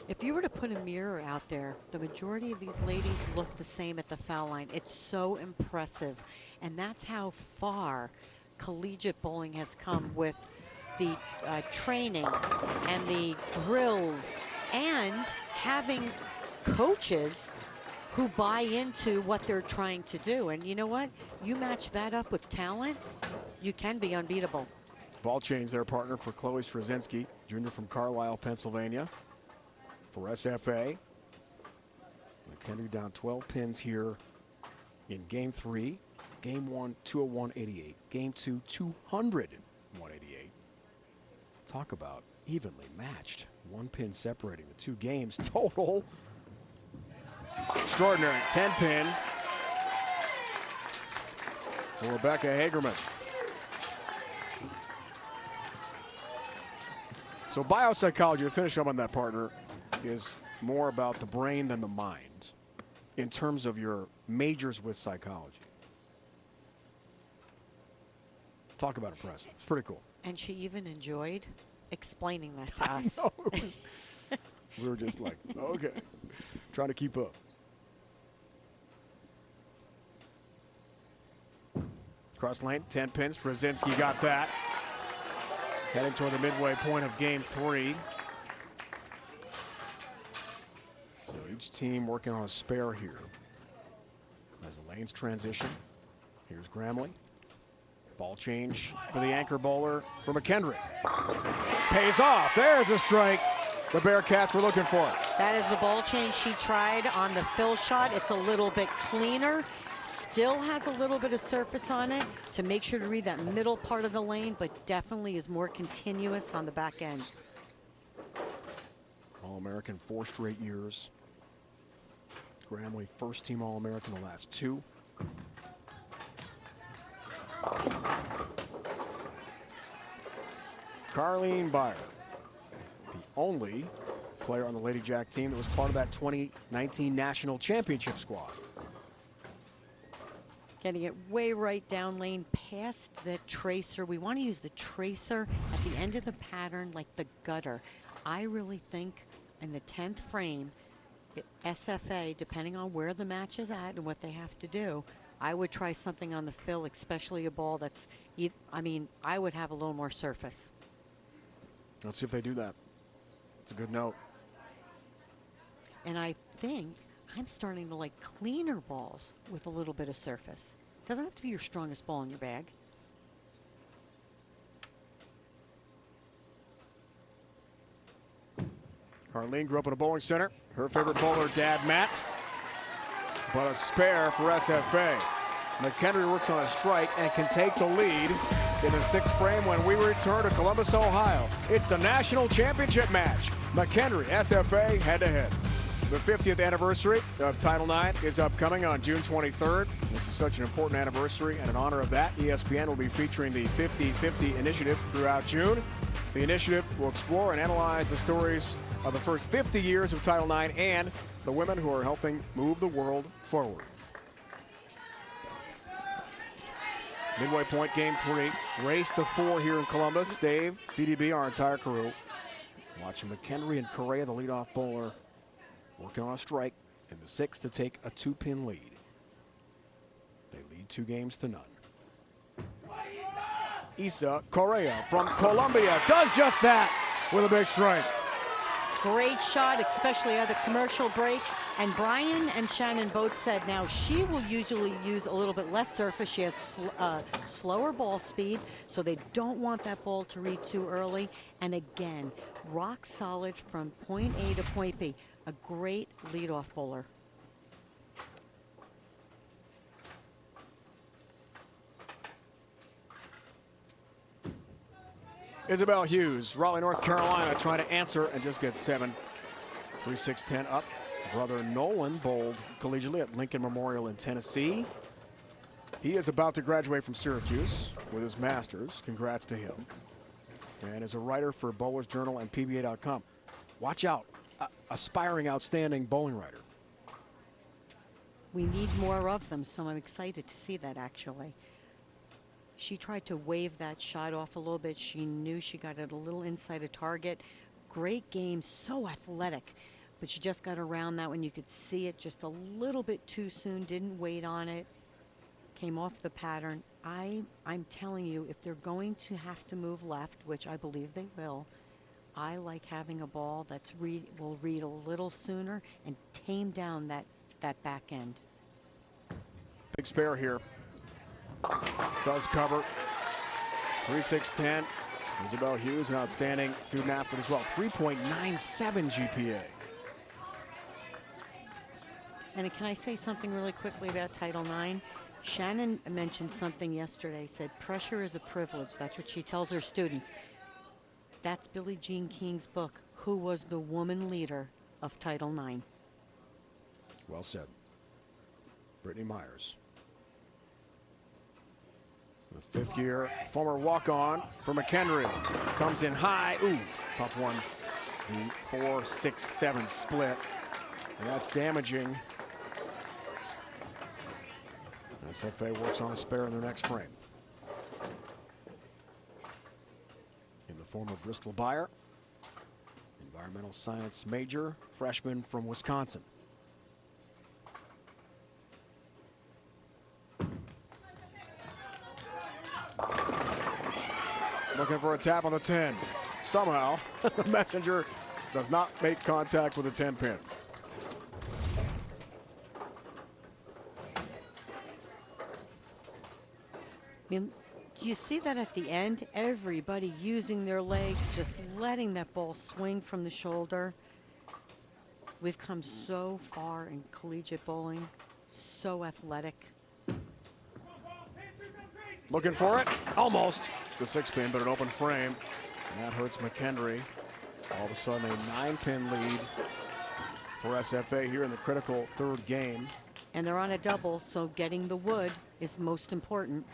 If you were to put a mirror out there, the majority of these ladies look the same at the foul line. It's so impressive. And that's how far collegiate bowling has come with the training and the drills and having coaches who buy into what they're trying to do. And you know what? You match that up with talent, you can be unbeatable. Ball change their partner for Chloe Straczynski, junior from Carlisle, Pennsylvania. For SFA, McKendree down 12 pins here in game 3. Game 1, 201.88. Game 2, 200.188. Talk about evenly matched. 1 pin separating the 2 games total. Extraordinary 10-pin for Rebecca Hagerman. So biopsychology, to finish up on that, partner, is more about the brain than the mind in terms of your majors with psychology. Talk about impressive. It's pretty cool. And she even enjoyed explaining that to us. I know, we were just like, okay, trying to keep up. Cross lane, 10 pins. Straczynski got that. Heading toward the midway point of game 3. So each team working on a spare here. As the lanes transition, here's Gramley. Ball change for the anchor bowler for McKendree. Pays off. There's a strike. The Bearcats were looking for it. That is the ball change she tried on the fill shot. It's a little bit cleaner. Still has a little bit of surface on it to make sure to read that middle part of the lane, but definitely is more continuous on the back end. All-American 4 straight years. Gramley first team All-American the last 2. Carleen Byer, the only player on the Lady Jack team that was part of that 2019 national championship squad. Getting it way right down lane past the tracer. We want to use the tracer at the end of the pattern like the gutter. I really think in the 10th frame, SFA, depending on where the match is at and what they have to do, I would try something on the fill, especially a ball that's, I mean, I would have a little more surface. Let's see if they do that. It's a good note. And I think I'm starting to like cleaner balls with a little bit of surface. Doesn't have to be your strongest ball in your bag. Arlene grew up in a bowling center. Her favorite bowler, Dad Matt. But a spare for SFA. McKendree works on a strike and can take the lead in the sixth frame when we return to Columbus, Ohio. It's the national championship match. McKendree, SFA, head-to-head. The 50th anniversary of Title IX is upcoming on June 23rd. This is such an important anniversary, and in honor of that, ESPN will be featuring the 50-50 initiative throughout June. The initiative will explore and analyze the stories of the first 50 years of Title IX and the women who are helping move the world forward. Midway point, game 3. Race to 4 here in Columbus. Dave, CDB, our entire crew. Watching McKendree and Correa, the leadoff bowler, working on a strike in the 6th to take a 2-pin lead. They lead 2-0 Isa Correa from Colombia does just that with a big strike. Great shot, especially at the commercial break. And Brian and Shannon both said now she will usually use a little bit less surface. She has slower ball speed, so they don't want that ball to read too early. And again, rock solid from point A to point B. A great leadoff bowler. Isabel Hughes, Raleigh, North Carolina, trying to answer and just gets 7. 3-6-10 up. Brother Nolan bowled collegiately at Lincoln Memorial in Tennessee. He is about to graduate from Syracuse with his master's. Congrats to him. And is a writer for Bowlers Journal and PBA.com. Watch out, aspiring, outstanding bowling writer. We need more of them, so I'm excited to see that actually. She tried to wave that shot off a little bit. She knew she got it a little inside a target. Great game, so athletic. But she just got around that when you could see it just a little bit too soon, didn't wait on it, came off the pattern. I'm telling you, if they're going to have to move left, which I believe they will, I like having a ball that's will read a little sooner and tame down that back end. Big spare here. Does cover. 3-6-10. Isabel Hughes, an outstanding student athlete as well. 3.97 GPA. And can I say something really quickly about Title IX? Shannon mentioned something yesterday, said pressure is a privilege. That's what she tells her students. That's Billie Jean King's book, Who Was the Woman Leader of Title IX. Well said. Brittany Myers. The 5th-year former walk-on for McKendree. Comes in high. Ooh, tough one. The 4-6-7 split. And that's damaging. SFA works on a spare in their next frame. In the former Bristol Buyer, environmental science major, freshman from Wisconsin. Looking for a tap on the 10. Somehow, the messenger does not make contact with the 10-pin. I mean, do you see that at the end? Everybody using their legs, just letting that ball swing from the shoulder. We've come so far in collegiate bowling, so athletic. Looking for it, almost. The 6-pin, but an open frame. And that hurts McKendree. All of a sudden, a 9-pin lead for SFA here in the critical 3rd game. And they're on a double, so getting the wood is most important.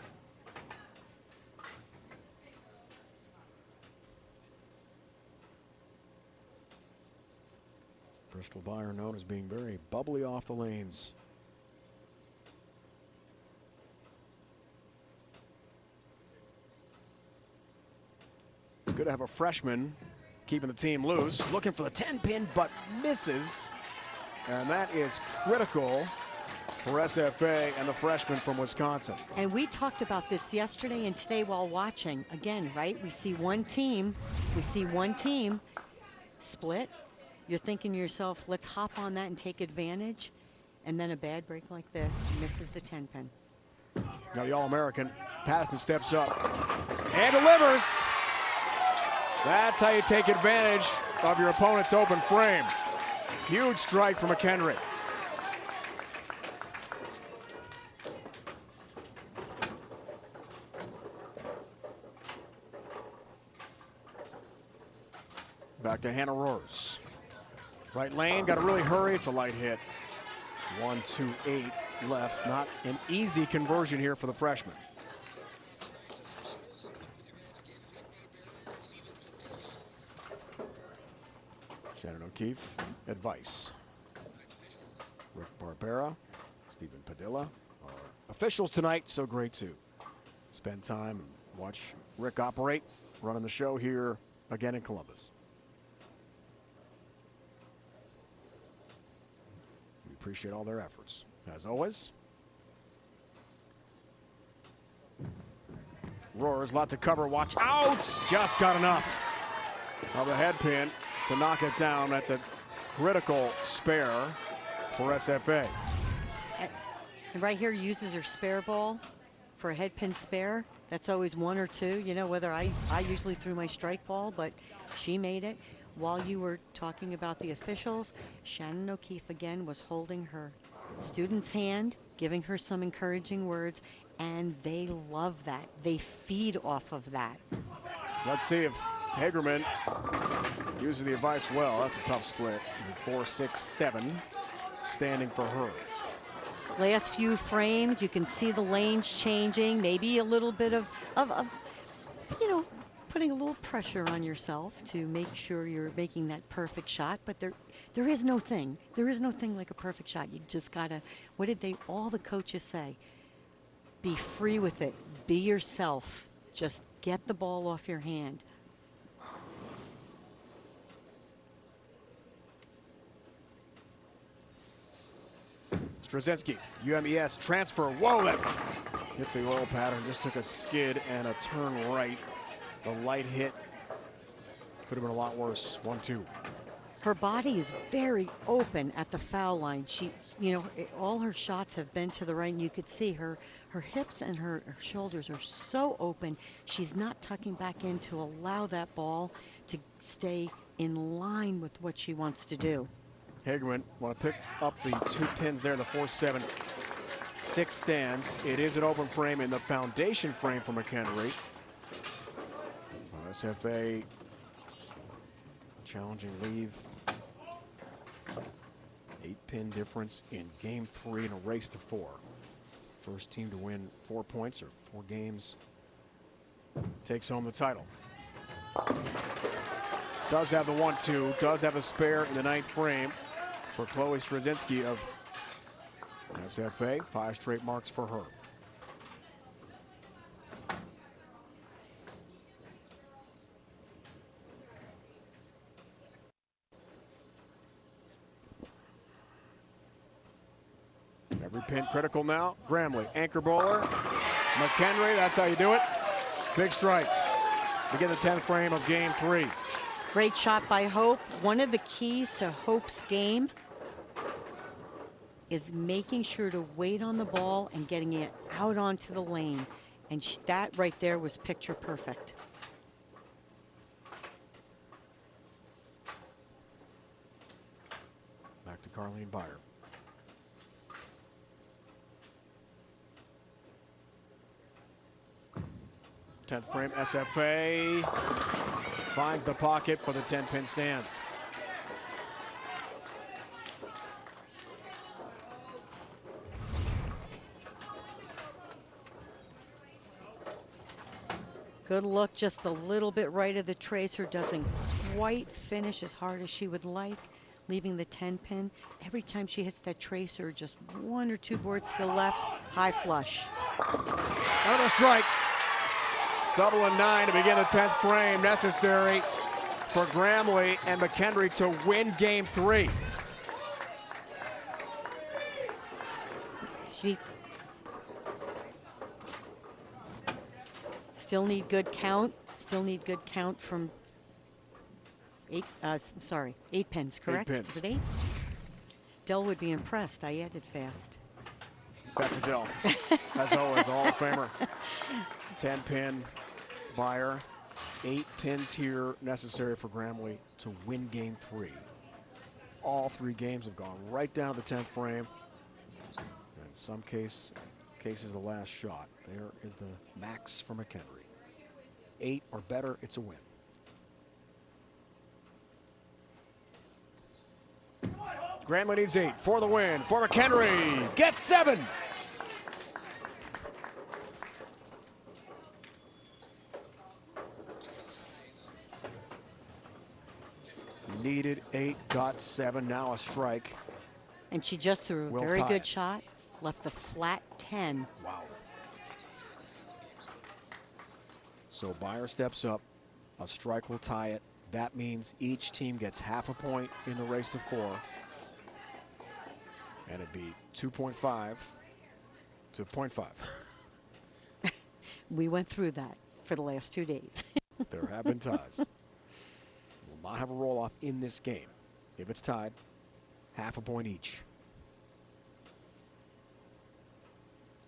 Bristol Buyer known as being very bubbly off the lanes. It's good to have a freshman keeping the team loose. Looking for the 10-pin, but misses. And that is critical for SFA and the freshman from Wisconsin. And we talked about this yesterday and today while watching. Again, right? We see one team split. You're thinking to yourself, let's hop on that and take advantage. And then a bad break like this misses the 10-pin. Now the All-American, Patterson steps up and delivers. That's how you take advantage of your opponent's open frame. Huge strike from McKendree. Back to Hannah Roars. Right lane, got to really hurry. It's a light hit. 1-2-8 left. Not an easy conversion here for the freshman. Shannon O'Keefe, advice. Rick Barbera, Stephen Padilla, our officials tonight. So great to spend time and watch Rick operate, running the show here again in Columbus. We appreciate all their efforts, as always. Roars, a lot to cover. Watch out! Just got enough of the head pin to knock it down. That's a critical spare for SFA. And right here uses her spare ball for a head pin spare. That's always one or two. You know, whether I usually threw my strike ball, but she made it. While you were talking about the officials, Shannon O'Keefe again was holding her student's hand, giving her some encouraging words, and they love that. They feed off of that. Let's see if Hagerman uses the advice well. That's a tough split. 4-6-7 standing for her. These last few frames, you can see the lanes changing, maybe a little bit of you know, putting a little pressure on yourself to make sure you're making that perfect shot. But there is no thing. There is no thing like a perfect shot. You just gotta, what did all the coaches say? Be free with it. Be yourself. Just get the ball off your hand. Straczynski, UMES transfer. Whoa, that hit the oil pattern. Just took a skid and a turn right. The light hit could have been a lot worse. 1-2. Her body is very open at the foul line. She, you know, all her shots have been to the right, and you could see her hips and her shoulders are so open. She's not tucking back in to allow that ball to stay in line with what she wants to do. Hagerman want to pick up the 2 pins there in the 4-7-6 stands. It is an open frame in the foundation frame for McKendree. SFA challenging leave. 8-pin difference in game 3 in a race to 4. First team to win 4 points or 4 games takes home the title. Does have the 1-2, does have a spare in the 9th frame for Chloe Straczynski of SFA. 5 straight marks for her. Every pin critical now. Gramley, anchor bowler. McKendree, that's how you do it. Big strike to get the 10th frame of game 3. Great shot by Hope. One of the keys to Hope's game is making sure to wait on the ball and getting it out onto the lane. And that right there was picture perfect. Back to Carleen Byer. Tenth frame, SFA finds the pocket, but the 10-pin stands. Good look, just a little bit right of the tracer. Doesn't quite finish as hard as she would like, leaving the 10-pin. Every time she hits that tracer, just 1 or 2 boards to the left, high flush. Another strike. Double and 9 to begin the 10th frame, necessary for Gramley and McKendree to win game 3. She still need good count. Still need good count from 8 pins, correct? 8 pins. Is it 8? Dell would be impressed. I added fast. Best of Dell, as always, the Hall of Famer. 10-pin, Byer. 8 pins here necessary for Grambling to win game 3. All 3 games have gone right down to the 10th frame. In some cases, the last shot. There is the max for McKendree. 8 or better, it's a win. Grambling needs 8 for the win. For McKendree, gets 7. Needed 8, got 7, now a strike. And she just threw a very good shot, left the flat 10. Wow. So Byer steps up, a strike will tie it. That means each team gets half a point in the race to 4. And it'd be 2.5 to 0.5. We went through that for the last 2 days. There have been ties. Will not have a roll-off in this game. If it's tied, half a point each.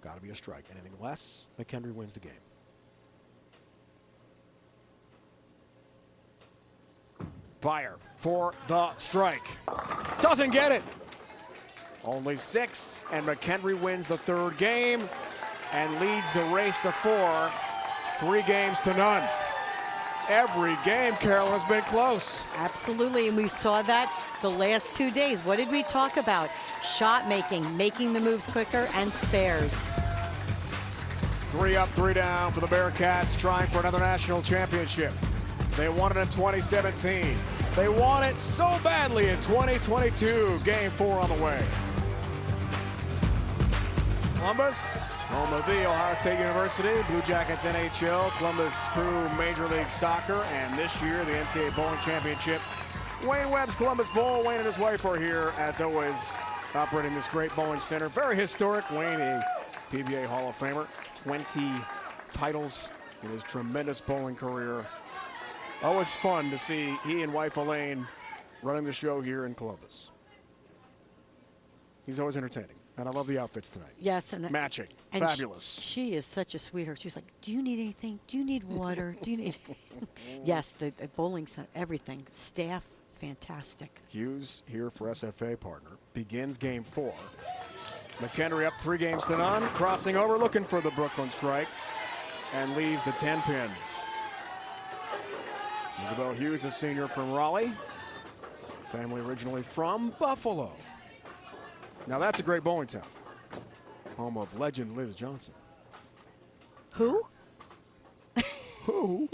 Got to be a strike. Anything less, McKendree wins the game. Byer for the strike. Doesn't get it. Only 6, and McKendree wins the 3rd game and leads the race to 4, 3 games to none. Every game, Carol, has been close. Absolutely, and we saw that the last 2 days. What did we talk about? Shot making, making the moves quicker, and spares. 3 up, 3 down for the Bearcats, trying for another national championship. They won it in 2017. They want it so badly in 2022. Game 4 on the way. Columbus, home of the Ohio State University, Blue Jackets NHL, Columbus Crew Major League Soccer, and this year the NCAA Bowling Championship. Wayne Webb's Columbus Bowl. Wayne and his wife are here, as always, operating this great bowling center. Very historic. Wayne, a PBA Hall of Famer, 20 titles in his tremendous bowling career. Always fun to see he and wife Elaine running the show here in Columbus. He's always entertaining. And I love the outfits tonight. Yes. And matching. And fabulous. She is such a sweetheart. She's like, do you need anything? Do you need water? Do you need... Yes, the bowling center, everything. Staff, fantastic. Hughes here for SFA partner. Begins game 4. McKendree up 3 games to none. Crossing over, looking for the Brooklyn strike. And leaves the 10-pin. Isabel Hughes, a senior from Raleigh. Family originally from Buffalo. Now that's a great bowling town. Home of legend Liz Johnson. Who? Who?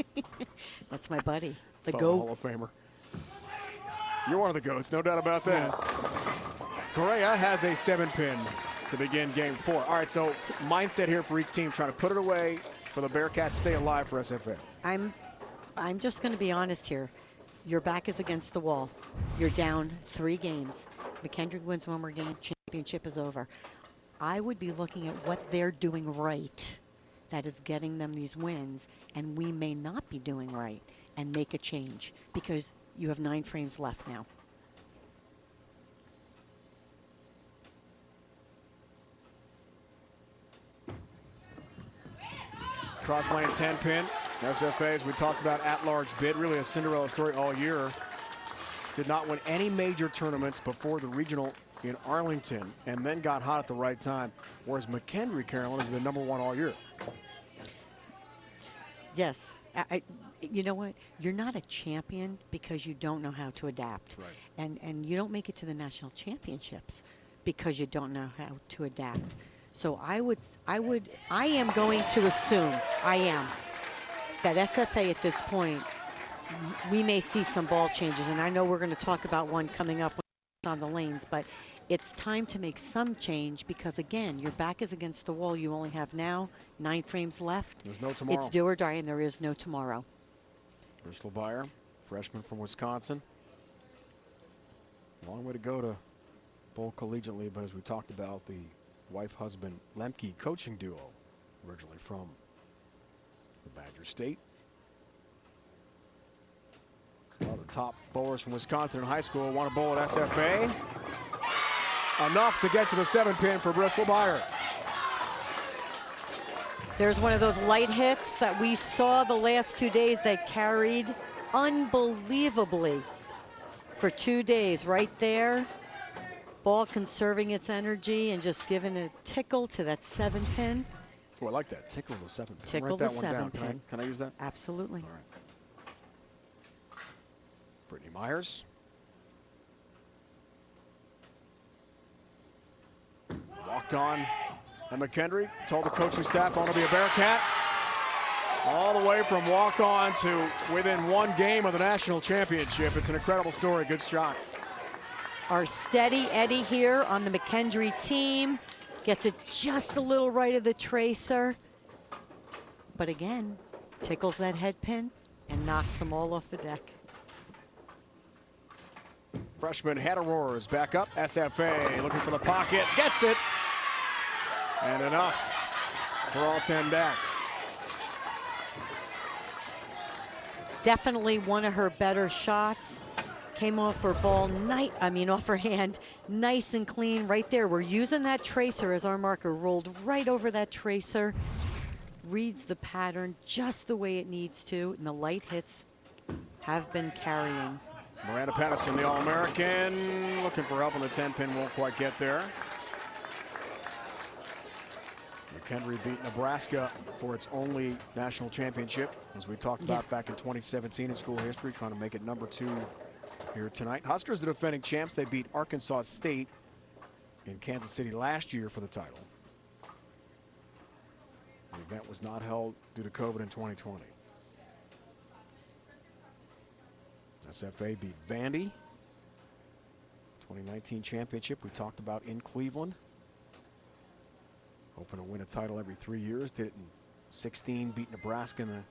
That's my buddy, the Fellow GOAT. Hall of Famer. You're one of the GOATs, no doubt about that. Correa has a 7-pin to begin game 4. All right, so mindset here for each team, trying to put it away for the Bearcats, stay alive for SFA. I'm just going to be honest here. Your back is against the wall. You're down 3 games. McKendree wins 1 more game, championship is over. I would be looking at what they're doing right that is getting them these wins, and we may not be doing right, and make a change because you have 9 frames left now. Cross lane 10-pin. SFA, as we talked about, at-large bid, really a Cinderella story all year. Did not win any major tournaments before the regional in Arlington, and then got hot at the right time, whereas McKendree, Carolyn, has been #1 all year. Yes. You know what? You're not a champion because you don't know how to adapt. Right. And you don't make it to the national championships because you don't know how to adapt. So I am going to assume, that SFA at this point, we may see some ball changes, and I know we're going to talk about one coming up on the lanes, but it's time to make some change because, again, your back is against the wall. You only have now 9 frames left. There's no tomorrow. It's do or die, and there is no tomorrow. Bristol Byer, freshman from Wisconsin. Long way to go to bowl collegiately, but as we talked about, the wife-husband Lemke coaching duo, originally from the Badger State. So the top bowlers from Wisconsin in high school want to bowl at SFA. Enough to get to the 7-pin for Bristol Byer. There's one of those light hits that we saw the last 2 days that carried unbelievably for 2 days right there. Ball conserving its energy and just giving a tickle to that 7-pin. Oh, I like that. Tickle the 7-pin. Tickle Write the that one down. 7-pin. Can I use that? Absolutely. All right. Brittany Myers. Walked on. And McKendree told the coaching staff, I want to be a Bearcat. All the way from walk-on to within 1 game of the national championship. It's an incredible story. Good shot. Our steady Eddie here on the McKendree team gets it just a little right of the tracer. But again, tickles that head pin and knocks them all off the deck. Freshman Hatterer is back up. SFA looking for the pocket. Gets it. And enough for all 10 back. Definitely one of her better shots. Came off her ball, off her hand, nice and clean right there. We're using that tracer as our marker. Rolled right over that tracer. Reads the pattern just the way it needs to, and the light hits have been carrying. Miranda Patterson, the All-American, looking for help on the 10-pin, won't quite get there. McKendree beat Nebraska for its only national championship, as we talked about back in 2017 in school history, trying to make it #2 here tonight. Huskers, the defending champs, they beat Arkansas State in Kansas City last year for the title. The event was not held due to COVID in 2020. SFA beat Vandy. 2019 championship we talked about in Cleveland. Hoping to win a title every 3 years. Did it in 16, beat Nebraska in the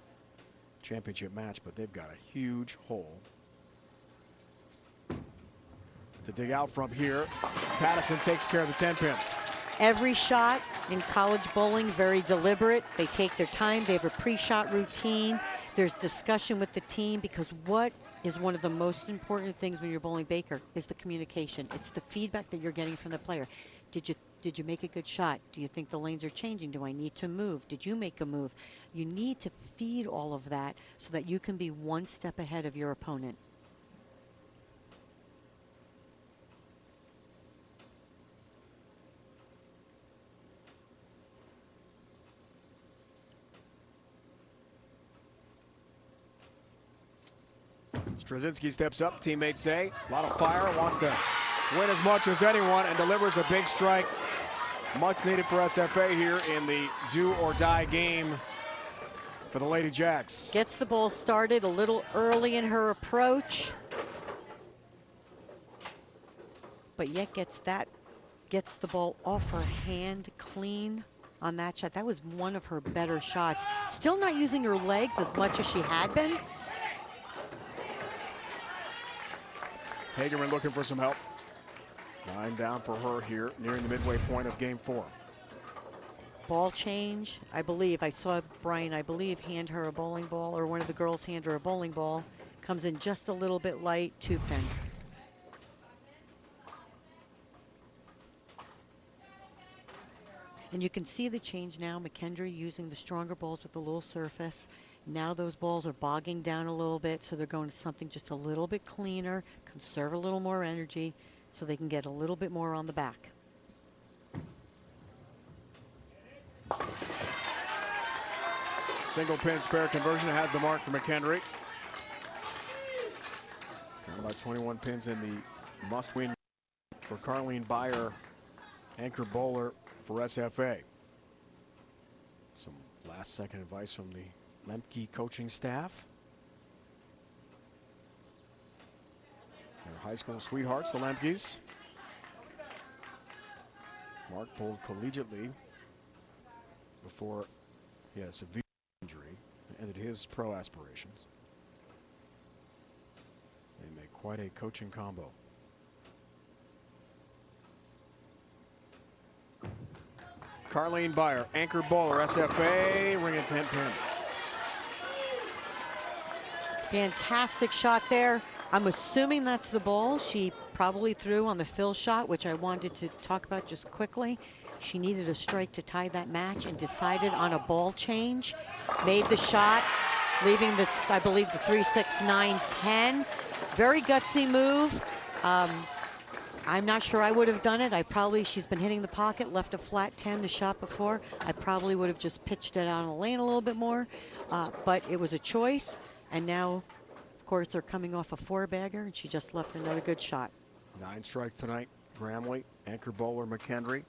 championship match, but they've got a huge hole to dig out from here. Patterson takes care of the 10-pin. Every shot in college bowling, very deliberate. They take their time. They have a pre-shot routine. There's discussion with the team, because what is one of the most important things when you're bowling Baker is the communication. It's the feedback that you're getting from the player. Did you make a good shot? Do you think the lanes are changing? Do I need to move? Did you make a move? You need to feed all of that so that you can be 1 step ahead of your opponent. Straczynski steps up, teammates say. A lot of fire, wants to win as much as anyone, and delivers a big strike. Much needed for SFA here in the do-or-die game for the Lady Jacks. Gets the ball started a little early in her approach, but yet gets the ball off her hand clean on that shot. That was one of her better shots. Still not using her legs as much as she had been. Hagerman looking for some help. 9 down for her here, nearing the midway point of game 4. Ball change, I believe. I saw Brian, hand her a bowling ball, or one of the girls hand her a bowling ball. Comes in just a little bit light, 2-pin. And you can see the change now. McKendree using the stronger balls with the little surface. Now those balls are bogging down a little bit, so they're going to something just a little bit cleaner, conserve a little more energy, so they can get a little bit more on the back. Single pin spare conversion has the mark for McKendree. Got about 21 pins in the must-win for Carleen Byer, anchor bowler for SFA. Some last-second advice from the Lemke coaching staff. Their high school sweethearts, the Lemkes. Mark bowled collegiately before he had a severe injury and ended his pro aspirations. They make quite a coaching combo. Carleen Byer, anchor bowler, SFA, ring at 10-pin. Fantastic shot there. I'm assuming that's the ball she probably threw on the fill shot, which I wanted to talk about just quickly. She needed a strike to tie that match and decided on a ball change, made the shot, leaving the, I believe, the 3-6-9-10. Very gutsy move. I'm not sure I would have done it. She's been hitting the pocket, left a flat 10 the shot before. I probably would have just pitched it out on the lane a little bit more, but it was a choice. And now, of course, they're coming off a 4-bagger, and she just left another good shot. 9 strikes tonight. Gramley, anchor bowler McKendree.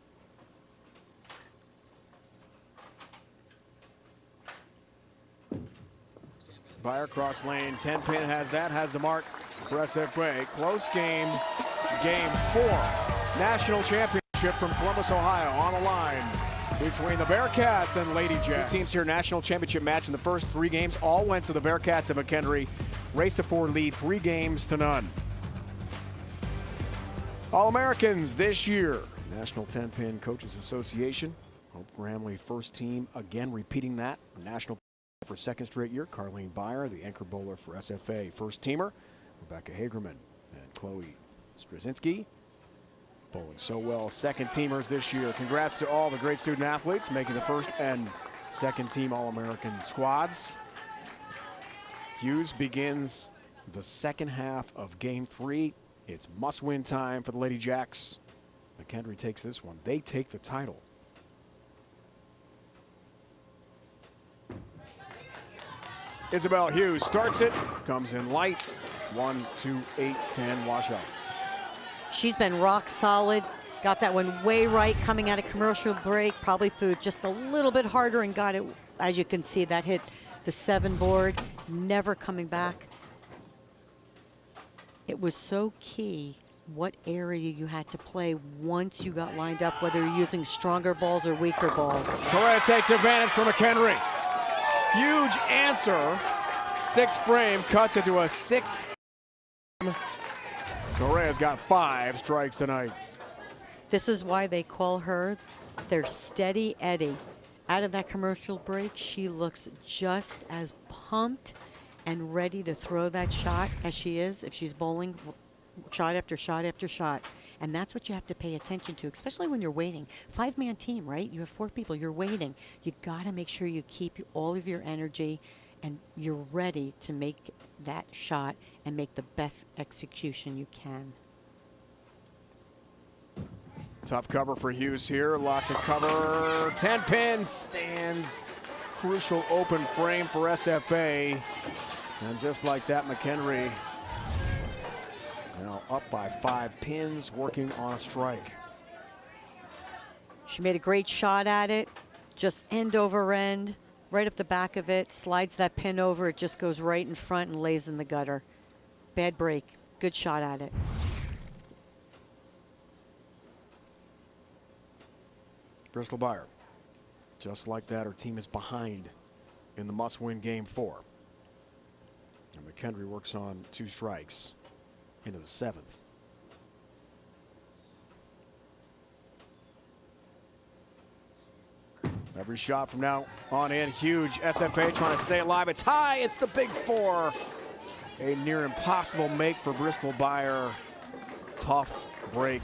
Byer cross lane, 10-pin has the mark for SFA. Close game, game 4. National championship from Columbus, Ohio on the line between the Bearcats and Lady Jacks. Two teams here, national championship match in the first 3 games. All went to the Bearcats and McKendree. Race to 4 lead, 3 games to none. All-Americans this year. National 10-pin Coaches Association. Hope Gramley first team again repeating that. National for 2nd straight year. Carlene Byer, the anchor bowler for SFA, first teamer. Rebecca Hagerman and Chloe Straczynski bowling so well, 2nd teamers this year. Congrats to all the great student athletes making the 1st and 2nd team All-American squads. Hughes begins the 2nd half of game 3. It's must-win time for the Lady Jacks. McKendree takes this one. They take the title. Isabel Hughes starts it, comes in light. 1, 2, 8, 10, wash out. She's been rock solid. Got that one way right coming out of commercial break. Probably threw it just a little bit harder and got it. As you can see, that hit the 7 board. Never coming back. It was so key what area you had to play once you got lined up, whether you're using stronger balls or weaker balls. Correa takes advantage from McKendree. Huge answer. 6th frame cuts into a 6. Correa's got 5 strikes tonight. This is why they call her their steady Eddie. Out of that commercial break, she looks just as pumped and ready to throw that shot as she is if she's bowling shot after shot after shot. And that's what you have to pay attention to, especially when you're waiting. 5-man team, right? You have 4 people, you're waiting. You gotta make sure you keep all of your energy and you're ready to make that shot and make the best execution you can. Tough cover for Hughes here, lots of cover. 10 pin stands. Crucial open frame for SFA. And just like that, McKendree now up by 5 pins, working on a strike. She made a great shot at it, just end over end, right up the back of it, slides that pin over, it just goes right in front and lays in the gutter. Bad break, good shot at it. Bristol Byer, just like that, her team is behind in the must-win game 4. And McKendree works on 2 strikes into the 7th. Every shot from now on in, huge. SFA trying to stay alive. It's high, it's the big 4. A near impossible make for Bristol Byer. Tough break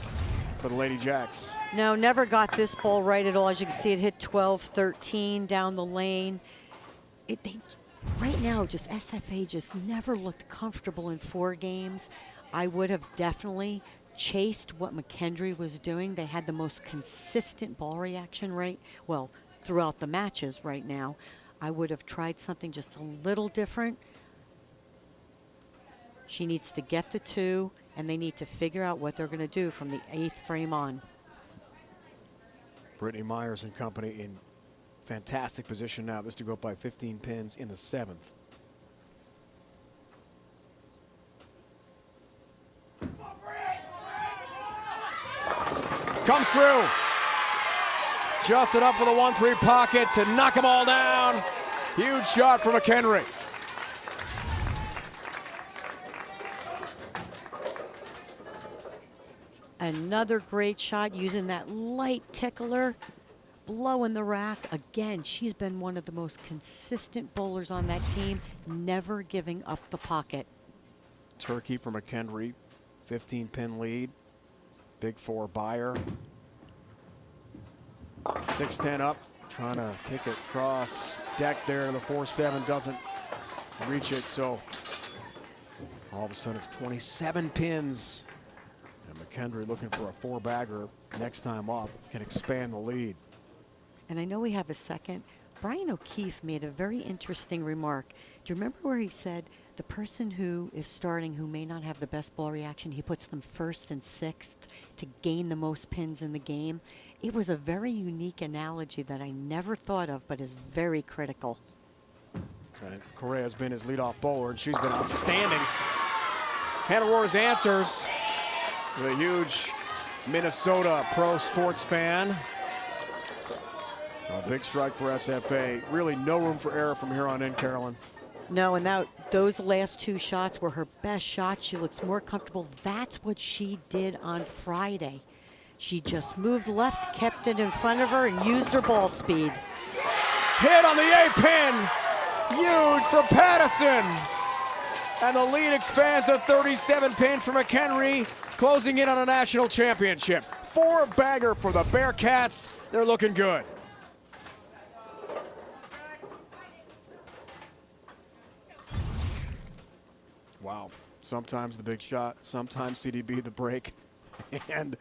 for the Lady Jacks. No, never got this ball right at all. As you can see, it hit 12-13 down the lane. Right now, just SFA just never looked comfortable in 4 games. I would have definitely chased what McKendree was doing. They had the most consistent ball reaction rate, well, throughout the matches right now. I would have tried something just a little different. She needs to get the 2, and they need to figure out what they're going to do from the 8th frame on. Brittany Myers and company in fantastic position now. This to go up by 15 pins in the 7th. Comes through. Just enough for the 1-3 pocket to knock them all down. Huge shot from McKendree. Another great shot using that light tickler, blowing the rack. Again, she's been one of the most consistent bowlers on that team, never giving up the pocket. Turkey for McKendree, 15-pin lead. Big 4 Byer. 6-10 up, trying to kick it across deck there. The 4-7 doesn't reach it, so all of a sudden it's 27 pins. And McKendree looking for a 4-bagger next time up, can expand the lead. And I know we have a second. Brian O'Keefe made a very interesting remark. Do you remember where he said the person who is starting who may not have the best ball reaction, he puts them first and sixth to gain the most pins in the game? It was a very unique analogy that I never thought of, but is very critical. And Correa has been his leadoff bowler, and she's been outstanding. Hannah Roars answers with a huge Minnesota pro sports fan. A big strike for SFA. Really no room for error from here on in, Carolyn. No, and those last two shots were her best shots. She looks more comfortable. That's what she did on Friday. She just moved left, kept it in front of her, and used her ball speed. Hit on the A-pin. Huge for Patterson. And the lead expands to 37 pin for McKendree, closing in on a national championship. 4-bagger for the Bearcats. They're looking good. Wow. Sometimes the big shot, sometimes CDB the break. And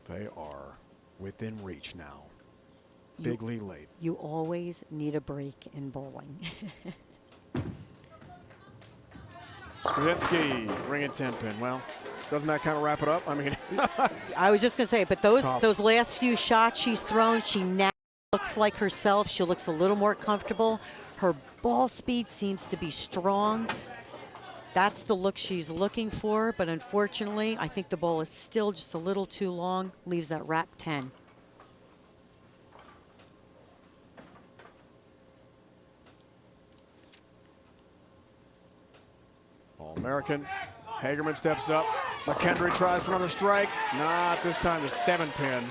they are within reach now. Big lead late. You always need a break in bowling. Skrzynski, ringing 10 pin. Well, doesn't that kind of wrap it up? I mean, I was just going to say, but those last few shots she's thrown, she now looks like herself. She looks a little more comfortable. Her ball speed seems to be strong. That's the look she's looking for, but unfortunately, I think the ball is still just a little too long, leaves that wrap 10. All-American. Hagerman steps up. McKendree tries for another strike. Not this time, the 7-pin.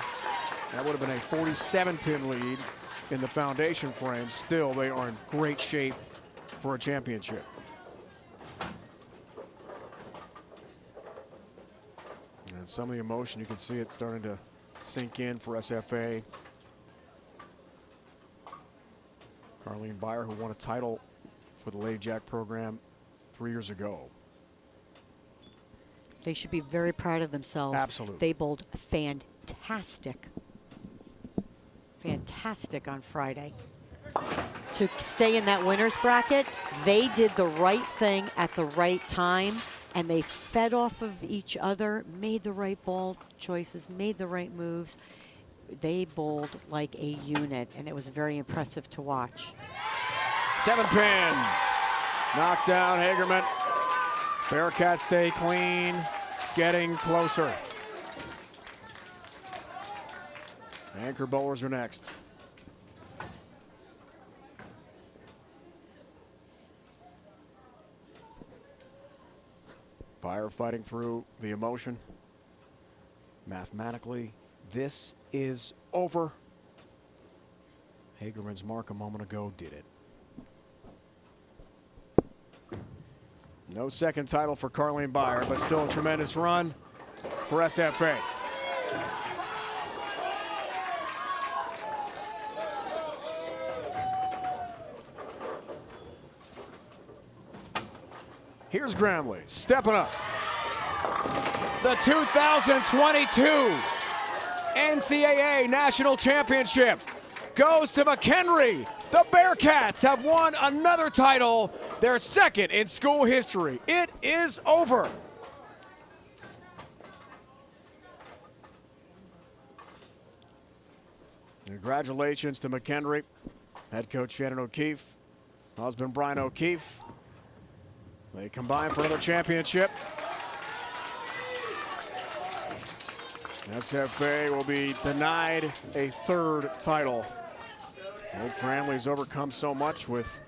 That would have been a 47-pin lead in the foundation frame. Still, they are in great shape for a championship. And some of the emotion, you can see it starting to sink in for SFA. Carleen Byer, who won a title for the Lady Jack program 3 years ago. They should be very proud of themselves. Absolutely. They bowled fantastic. Fantastic on Friday. To stay in that winner's bracket, they did the right thing at the right time, and they fed off of each other, made the right ball choices, made the right moves. They bowled like a unit, and it was very impressive to watch. 7-pin. Knocked down Hagerman. Bearcats stay clean, getting closer. Anchor bowlers are next. Byer fighting through the emotion. Mathematically, this is over. Hagerman's mark a moment ago did it. No second title for Carleen Byer, but still a tremendous run for SFA. Here's Gramley stepping up. The 2022 NCAA National Championship goes to McKendree. The Bearcats have won another title, their second in school history. It is over. Congratulations to McKendree, head coach Shannon O'Keefe, husband Brian O'Keefe. They combine for another championship. SFA will be denied a third title. Old Gramley's overcome so much with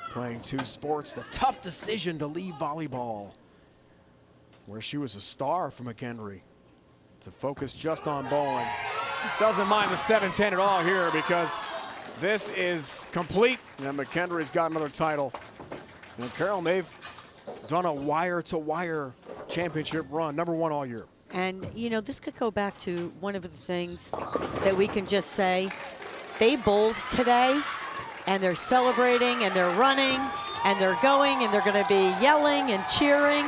playing two sports. The tough decision to leave volleyball, where she was a star for McKendree, to focus just on bowling. Doesn't mind the 7-10 at all here, because this is complete. And McKendree's got another title. And Carol, they've done a wire-to-wire championship run, #1 all year. And, you know, this could go back to one of the things that we can just say, they bowled today, and they're celebrating, and they're running, and they're going, and they're going to be yelling and cheering.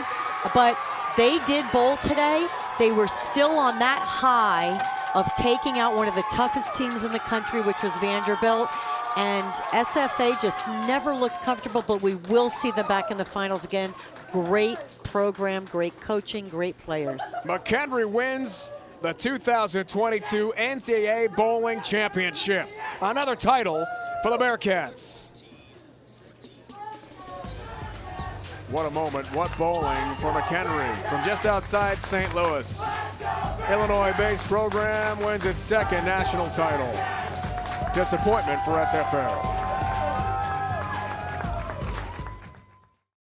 But they did bowl today. They were still on that high of taking out one of the toughest teams in the country, which was Vanderbilt. And SFA just never looked comfortable, but we will see them back in the finals again. Great program, great coaching, great players. McKendree wins the 2022 NCAA Bowling Championship. Another title for the Bearcats. What a moment, what bowling for McKendree from just outside St. Louis. Illinois-based program wins its second national title. Disappointment for SFA.